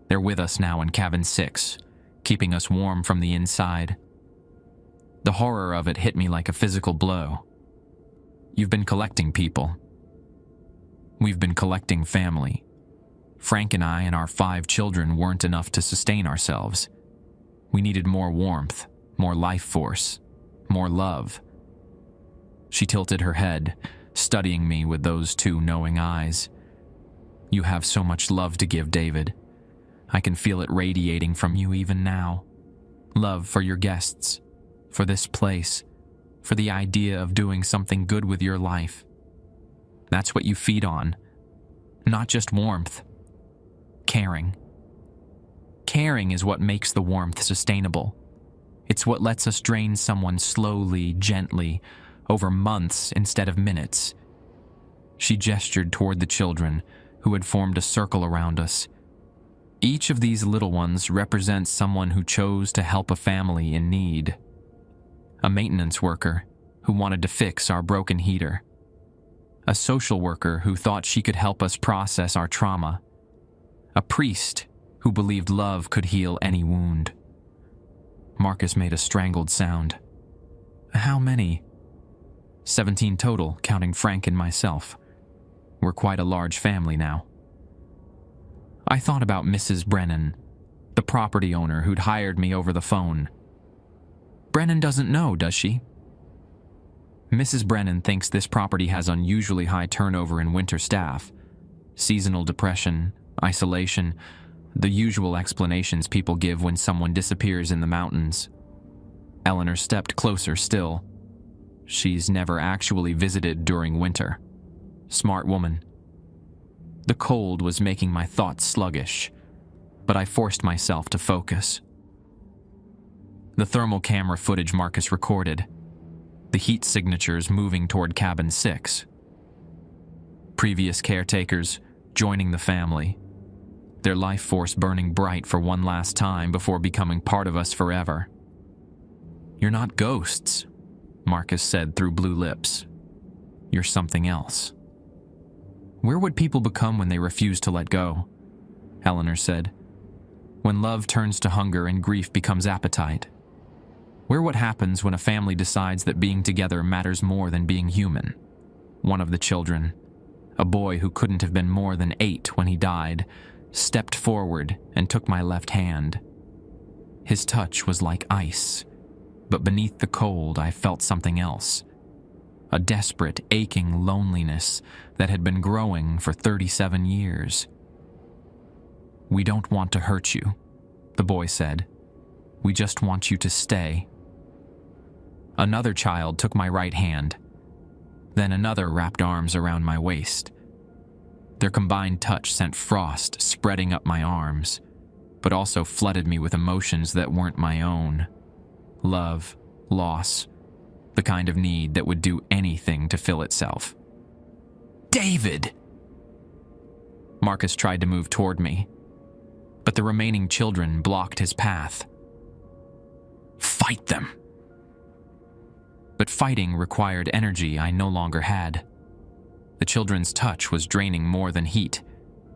They're with us now in Cabin 6, keeping us warm from the inside." The horror of it hit me like a physical blow. "You've been collecting people." "We've been collecting family. Frank and I and our 5 children weren't enough to sustain ourselves. We needed more warmth, more life force, more love." She tilted her head, studying me with those 2 knowing eyes. "You have so much love to give, David. I can feel it radiating from you even now. Love for your guests, for this place, for the idea of doing something good with your life. That's what you feed on. Not just warmth. Caring. Caring is what makes the warmth sustainable. It's what lets us drain someone slowly, gently, over months instead of minutes." She gestured toward the children, who had formed a circle around us. "Each of these little ones represents someone who chose to help a family in need. A maintenance worker who wanted to fix our broken heater. A social worker who thought she could help us process our trauma. A priest who believed love could heal any wound." Marcus made a strangled sound. "How many?" 17 total, counting Frank and myself. We're quite a large family now." I thought about Mrs. Brennan, the property owner who'd hired me over the phone. "Brennan doesn't know, does she?" "Mrs. Brennan thinks this property has unusually high turnover in winter staff. Seasonal depression, isolation, the usual explanations people give when someone disappears in the mountains." Eleanor stepped closer still. "She's never actually visited during winter. Smart woman." The cold was making my thoughts sluggish, but I forced myself to focus. The thermal camera footage Marcus recorded, the heat signatures moving toward Cabin 6. Previous caretakers joining the family, their life force burning bright for one last time before becoming part of us forever. "You're not ghosts," Marcus said through blue lips. "You're something else." "Where would people become when they refuse to let go?" Eleanor said. "When love turns to hunger and grief becomes appetite. We're what happens when a family decides that being together matters more than being human." One of the children, a boy who couldn't have been more than 8 when he died, stepped forward and took my left hand. His touch was like ice, but beneath the cold I felt something else. A desperate, aching loneliness that had been growing for 37 years. "We don't want to hurt you," the boy said. "We just want you to stay." Another child took my right hand. Then another wrapped arms around my waist. Their combined touch sent frost spreading up my arms, but also flooded me with emotions that weren't my own. Love, loss, the kind of need that would do anything to fill itself. "David!" Marcus tried to move toward me, but the remaining children blocked his path. "Fight them!" But fighting required energy I no longer had. The children's touch was draining more than heat.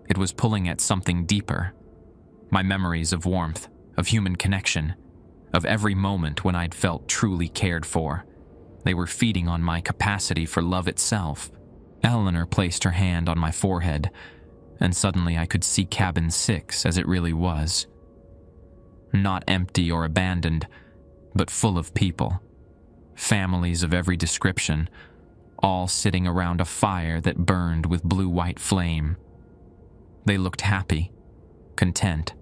It was pulling at something deeper. My memories of warmth, of human connection, of every moment when I'd felt truly cared for. They were feeding on my capacity for love itself. Eleanor placed her hand on my forehead, and suddenly I could see Cabin 6 as it really was. Not empty or abandoned, but full of people. families of every description, all sitting around a fire that burned with blue-white flame. They looked happy, content,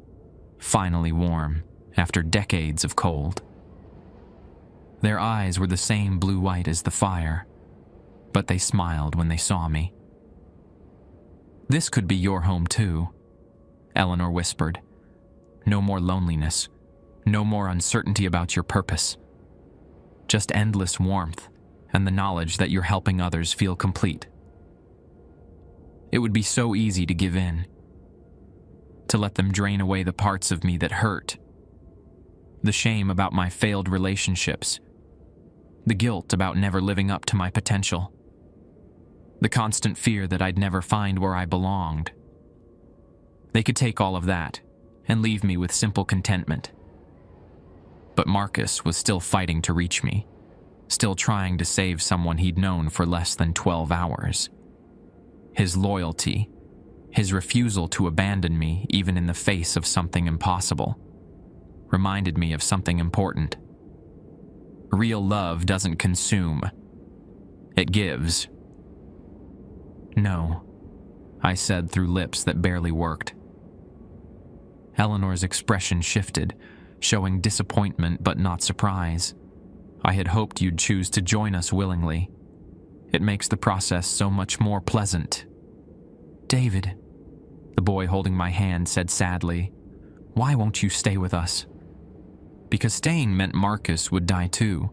finally warm after decades of cold. Their eyes were the same blue-white as the fire, but they smiled when they saw me. "This could be your home too," Eleanor whispered. "No more loneliness, no more uncertainty about your purpose. Just endless warmth and the knowledge that you're helping others feel complete." It would be so easy to give in, to let them drain away the parts of me that hurt. The shame about my failed relationships, the guilt about never living up to my potential, the constant fear that I'd never find where I belonged. They could take all of that and leave me with simple contentment. But Marcus was still fighting to reach me, still trying to save someone he'd known for less than 12 hours. His loyalty, his refusal to abandon me even in the face of something impossible, reminded me of something important. Real love doesn't consume. It gives. "No," I said through lips that barely worked. Eleanor's expression shifted, showing disappointment but not surprise. "I had hoped you'd choose to join us willingly. It makes the process so much more pleasant." "David," the boy holding my hand said sadly, "why won't you stay with us?" Because staying meant Marcus would die too.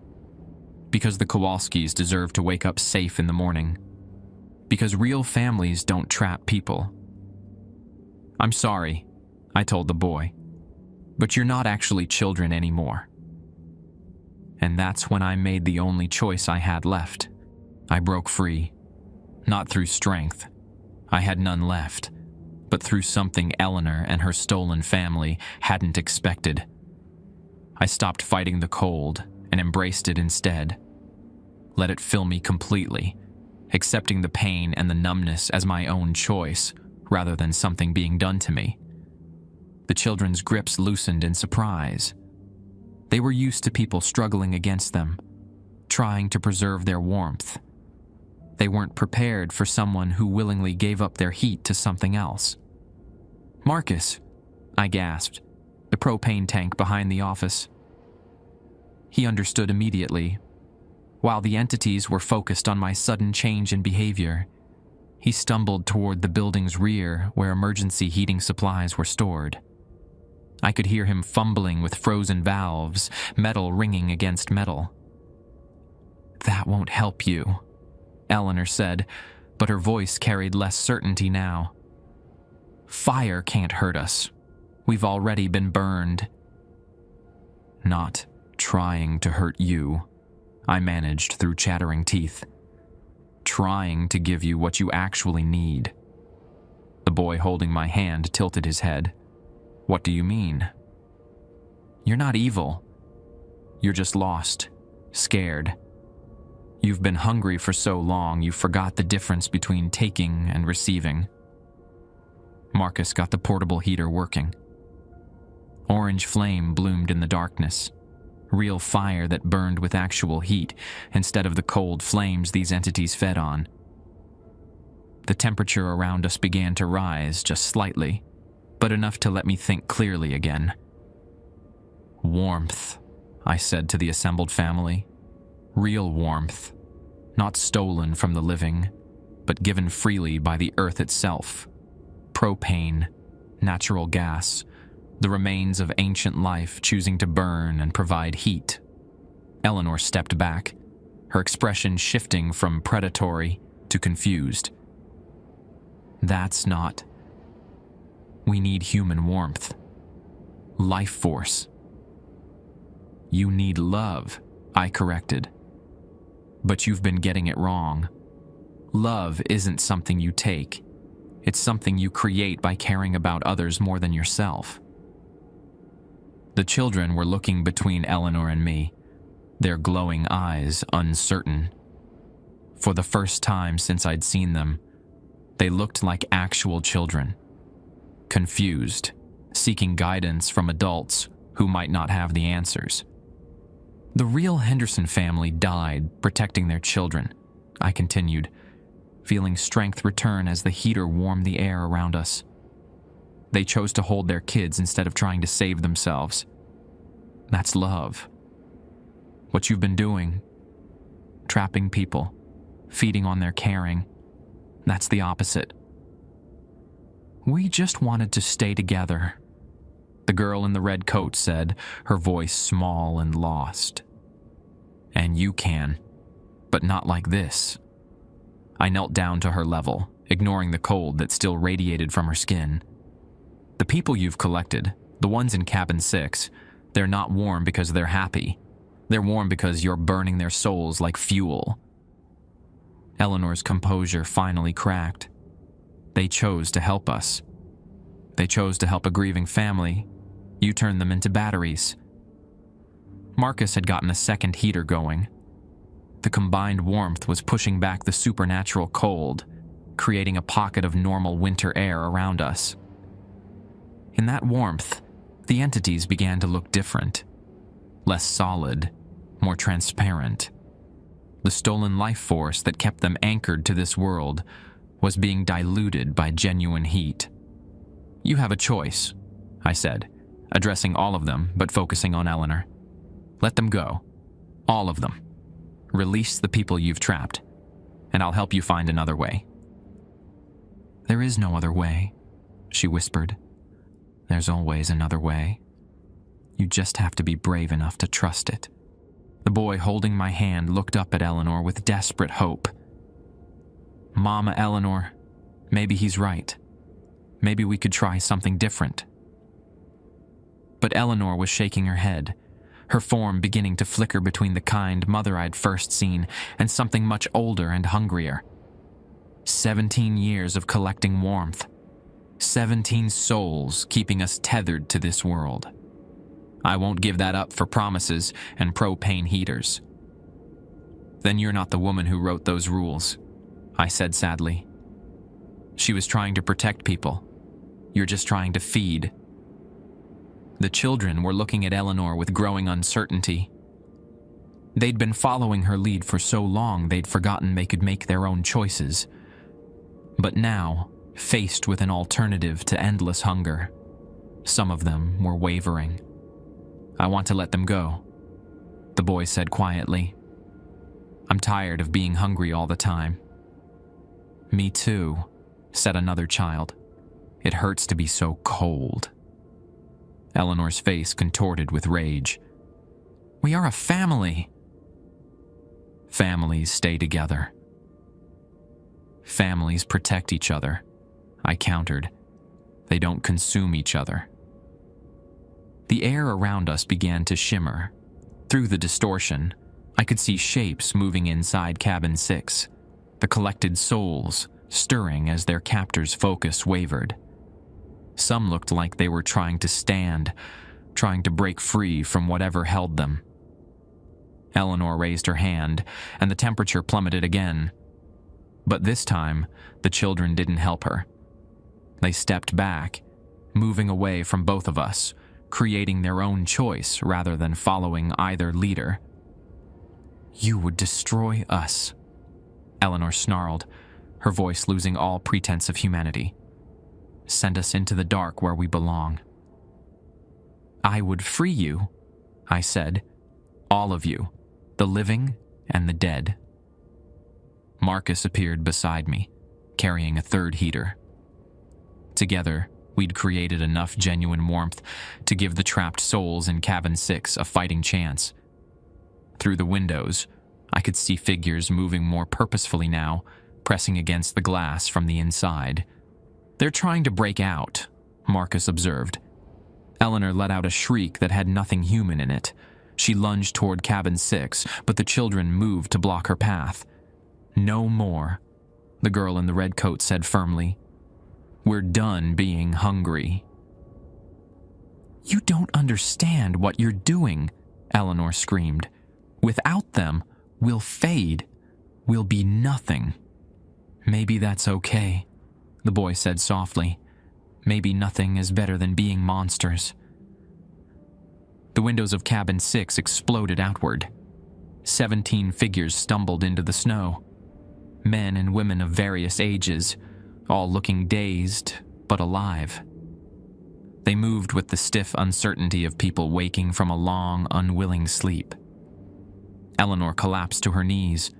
Because the Kowalskis deserve to wake up safe in the morning. Because real families don't trap people. "I'm sorry," I told the boy, "but you're not actually children anymore." And that's when I made the only choice I had left. I broke free. Not through strength. I had none left, but through something Eleanor and her stolen family hadn't expected. I stopped fighting the cold and embraced it instead. Let it fill me completely, accepting the pain and the numbness as my own choice rather than something being done to me. The children's grips loosened in surprise. They were used to people struggling against them, trying to preserve their warmth. They weren't prepared for someone who willingly gave up their heat to something else. "Marcus," I gasped, the propane tank behind the office. He understood immediately. While the entities were focused on my sudden change in behavior, he stumbled toward the building's rear where emergency heating supplies were stored. I could hear him fumbling with frozen valves, metal ringing against metal. "That won't help you," Eleanor said, but her voice carried less certainty now. "Fire can't hurt us. We've already been burned." "Not trying to hurt you," I managed through chattering teeth. "Trying to give you what you actually need." The boy holding my hand tilted his head. "What do you mean?" "You're not evil. You're just lost, scared. You've been hungry for so long you forgot the difference between taking and receiving." Marcus got the portable heater working. Orange flame bloomed in the darkness, real fire that burned with actual heat instead of the cold flames these entities fed on. The temperature around us began to rise just slightly, but enough to let me think clearly again. "Warmth," I said to the assembled family. "Real warmth, not stolen from the living, but given freely by the earth itself. Propane, natural gas, the remains of ancient life choosing to burn and provide heat." Eleanor stepped back, her expression shifting from predatory to confused. "That's not. We need human warmth. Life force." "You need love," I corrected. "But you've been getting it wrong. Love isn't something you take. It's something you create by caring about others more than yourself." The children were looking between Eleanor and me, their glowing eyes uncertain. For the first time since I'd seen them, they looked like actual children, confused, seeking guidance from adults who might not have the answers. The real Henderson family died protecting their children, I continued, feeling strength return as the heater warmed the air around us. They chose to hold their kids instead of trying to save themselves. That's love. What you've been doing, trapping people, feeding on their caring, that's the opposite. We just wanted to stay together, the girl in the red coat said, her voice small and lost. And you can, but not like this. I knelt down to her level, ignoring the cold that still radiated from her skin. The people you've collected, the ones in Cabin 6, they're not warm because they're happy. They're warm because you're burning their souls like fuel. Eleanor's composure finally cracked. They chose to help us. They chose to help a grieving family. You turned them into batteries. Marcus had gotten a second heater going. The combined warmth was pushing back the supernatural cold, creating a pocket of normal winter air around us. In that warmth, the entities began to look different. Less solid, more transparent. The stolen life force that kept them anchored to this world was being diluted by genuine heat. You have a choice, I said, addressing all of them but focusing on Eleanor. Let them go. All of them. Release the people you've trapped, and I'll help you find another way. There is no other way, she whispered. There's always another way. You just have to be brave enough to trust it. The boy holding my hand looked up at Eleanor with desperate hope. Mama Eleanor, maybe he's right. Maybe we could try something different. But Eleanor was shaking her head, her form beginning to flicker between the kind mother I'd first seen and something much older and hungrier. 17 years of collecting warmth. 17 souls keeping us tethered to this world. I won't give that up for promises and propane heaters. Then you're not the woman who wrote those rules, I said sadly. She was trying to protect people. You're just trying to feed. The children were looking at Eleanor with growing uncertainty. They'd been following her lead for so long they'd forgotten they could make their own choices. But now, faced with an alternative to endless hunger, some of them were wavering. I want to let them go, the boy said quietly. I'm tired of being hungry all the time. Me too, said another child. It hurts to be so cold. Eleanor's face contorted with rage. We are a family. Families stay together. Families protect each other, I countered. They don't consume each other. The air around us began to shimmer. Through the distortion, I could see shapes moving inside Cabin 6, the collected souls stirring as their captors' focus wavered. Some looked like they were trying to stand, trying to break free from whatever held them. Eleanor raised her hand, and the temperature plummeted again. But this time, the children didn't help her. They stepped back, moving away from both of us, creating their own choice rather than following either leader. You would destroy us, Eleanor snarled, her voice losing all pretense of humanity. Send us into the dark where we belong. I would free you, I said. All of you, the living and the dead. Marcus appeared beside me, carrying a third heater. Together, we'd created enough genuine warmth to give the trapped souls in Cabin 6 a fighting chance. Through the windows, I could see figures moving more purposefully now, pressing against the glass from the inside. They're trying to break out, Marcus observed. Eleanor let out a shriek that had nothing human in it. She lunged toward Cabin 6, but the children moved to block her path. No more, the girl in the red coat said firmly. We're done being hungry. You don't understand what you're doing, Eleanor screamed. Without them, we'll fade. We'll be nothing. Maybe that's okay, the boy said softly. Maybe nothing is better than being monsters. The windows of cabin 6 exploded outward. 17 figures stumbled into the snow. Men and women of various ages, all looking dazed but alive. They moved with the stiff uncertainty of people waking from a long, unwilling sleep. Eleanor collapsed to her knees,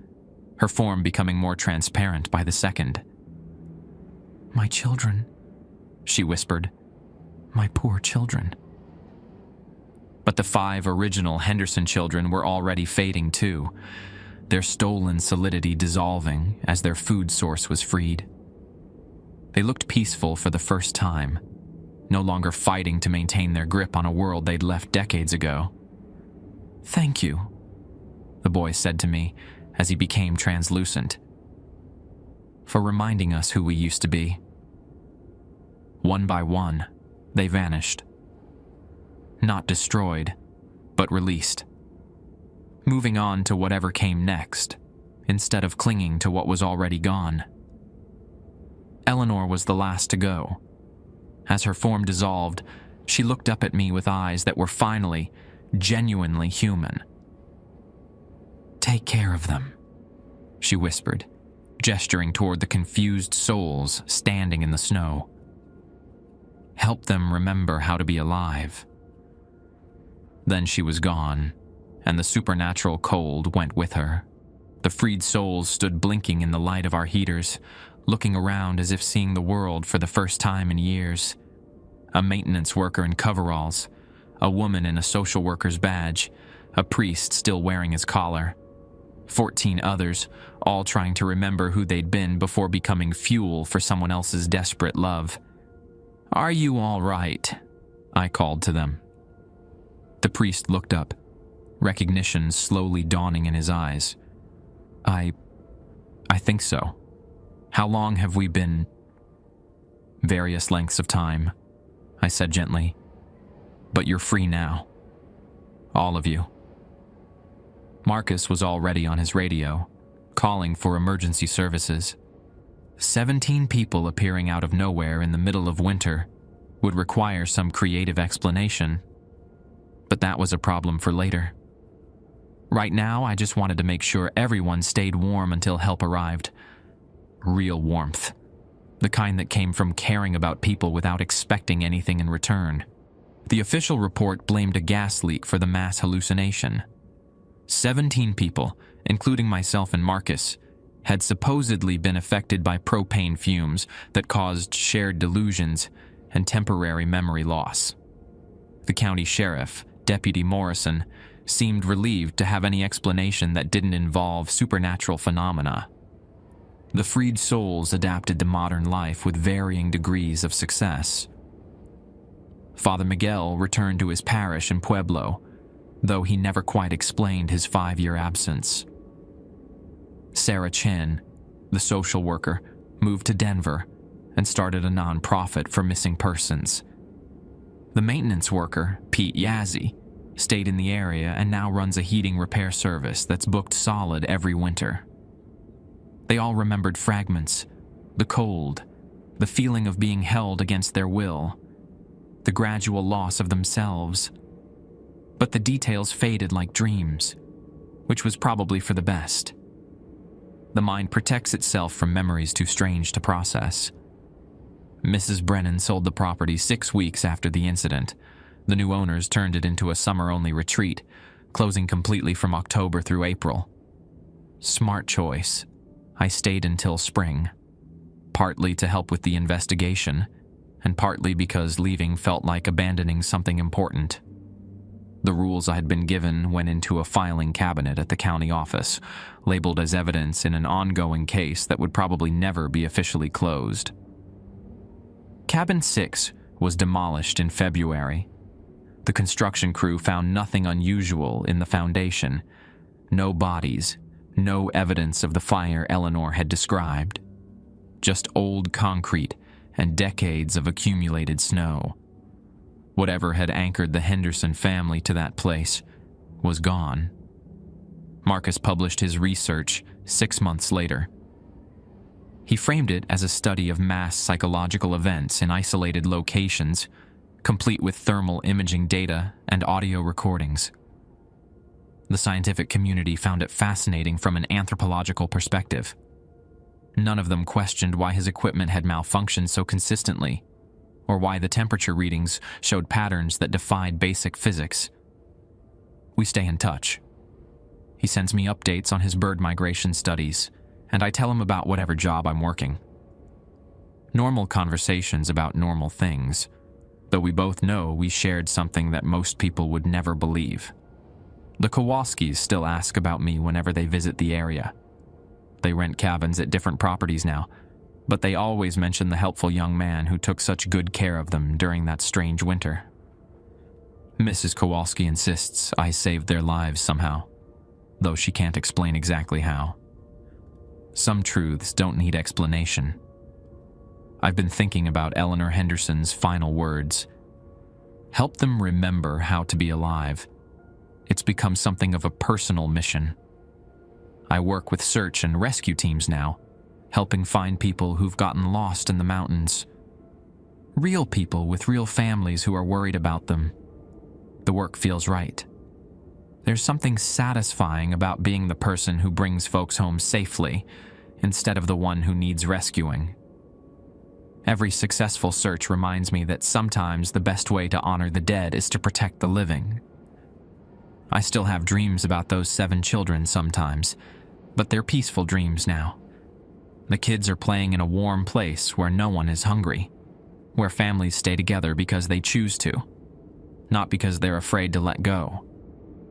her form becoming more transparent by the second. "My children," she whispered. "My poor children." But the 5 original Henderson children were already fading too, their stolen solidity dissolving as their food source was freed. They looked peaceful for the first time, no longer fighting to maintain their grip on a world they'd left decades ago. "Thank you," the boy said to me as he became translucent, "for reminding us who we used to be." One by one, they vanished. Not destroyed, but released. Moving on to whatever came next, instead of clinging to what was already gone. Eleanor was the last to go. As her form dissolved, she looked up at me with eyes that were finally, genuinely human. "Take care of them," she whispered, gesturing toward the confused souls standing in the snow. "Help them remember how to be alive." Then she was gone, and the supernatural cold went with her. The freed souls stood blinking in the light of our heaters, looking around as if seeing the world for the first time in years. A maintenance worker in coveralls, a woman in a social worker's badge, a priest still wearing his collar. 14 others, all trying to remember who they'd been before becoming fuel for someone else's desperate love. "Are you all right?" I called to them. The priest looked up, recognition slowly dawning in his eyes. I think so. How long have we been?" "Various lengths of time," I said gently. "But you're free now. All of you." Marcus was already on his radio, calling for emergency services. 17 people appearing out of nowhere in the middle of winter would require some creative explanation. But that was a problem for later. Right now, I just wanted to make sure everyone stayed warm until help arrived. Real warmth. The kind that came from caring about people without expecting anything in return. The official report blamed a gas leak for the mass hallucination. 17 people, including myself and Marcus, had supposedly been affected by propane fumes that caused shared delusions and temporary memory loss. The county sheriff, Deputy Morrison, seemed relieved to have any explanation that didn't involve supernatural phenomena. The freed souls adapted to modern life with varying degrees of success. Father Miguel returned to his parish in Pueblo, though he never quite explained his 5-year absence. Sarah Chin, the social worker, moved to Denver and started a non-profit for missing persons. The maintenance worker, Pete Yazzie, stayed in the area and now runs a heating repair service that's booked solid every winter. They all remembered fragments, the cold, the feeling of being held against their will, the gradual loss of themselves. But the details faded like dreams, which was probably for the best. The mind protects itself from memories too strange to process. Mrs. Brennan sold the property 6 weeks after the incident. The new owners turned it into a summer-only retreat, closing completely from October through April. Smart choice. I stayed until spring, partly to help with the investigation, and partly because leaving felt like abandoning something important. The rules I had been given went into a filing cabinet at the county office, labeled as evidence in an ongoing case that would probably never be officially closed. Cabin 6 was demolished in February. The construction crew found nothing unusual in the foundation. No bodies, no evidence of the fire Eleanor had described. Just old concrete and decades of accumulated snow. Whatever had anchored the Henderson family to that place was gone. Marcus published his research 6 months later. He framed it as a study of mass psychological events in isolated locations, complete with thermal imaging data and audio recordings. The scientific community found it fascinating from an anthropological perspective. None of them questioned why his equipment had malfunctioned so consistently, or why the temperature readings showed patterns that defied basic physics. We stay in touch. He sends me updates on his bird migration studies, and I tell him about whatever job I'm working. Normal conversations about normal things, though we both know we shared something that most people would never believe. The Kowalskis still ask about me whenever they visit the area. They rent cabins at different properties now, but they always mention the helpful young man who took such good care of them during that strange winter. Mrs. Kowalski insists I saved their lives somehow, though she can't explain exactly how. Some truths don't need explanation. I've been thinking about Eleanor Henderson's final words. Help them remember how to be alive. It's become something of a personal mission. I work with search and rescue teams now, helping find people who've gotten lost in the mountains. Real people with real families who are worried about them. The work feels right. There's something satisfying about being the person who brings folks home safely, instead of the one who needs rescuing. Every successful search reminds me that sometimes the best way to honor the dead is to protect the living. I still have dreams about those 7 children sometimes, but they're peaceful dreams now. The kids are playing in a warm place where no one is hungry, where families stay together because they choose to, not because they're afraid to let go.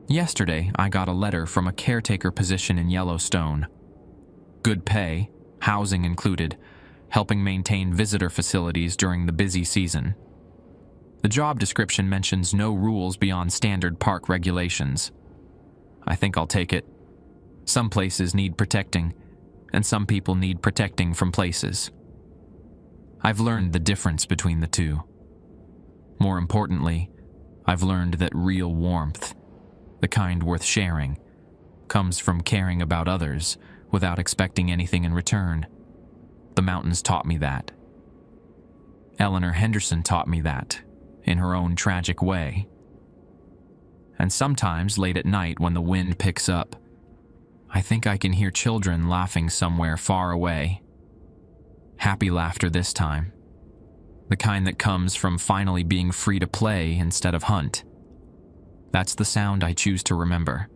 Yesterday, I got a letter from a caretaker position in Yellowstone. Good pay, housing included, helping maintain visitor facilities during the busy season. The job description mentions no rules beyond standard park regulations. I think I'll take it. Some places need protecting, and some people need protecting from places. I've learned the difference between the two. More importantly, I've learned that real warmth, the kind worth sharing, comes from caring about others without expecting anything in return. The mountains taught me that. Eleanor Henderson taught me that, in her own tragic way. And sometimes late at night when the wind picks up, I think I can hear children laughing somewhere far away. Happy laughter this time. The kind that comes from finally being free to play instead of hunt. That's the sound I choose to remember.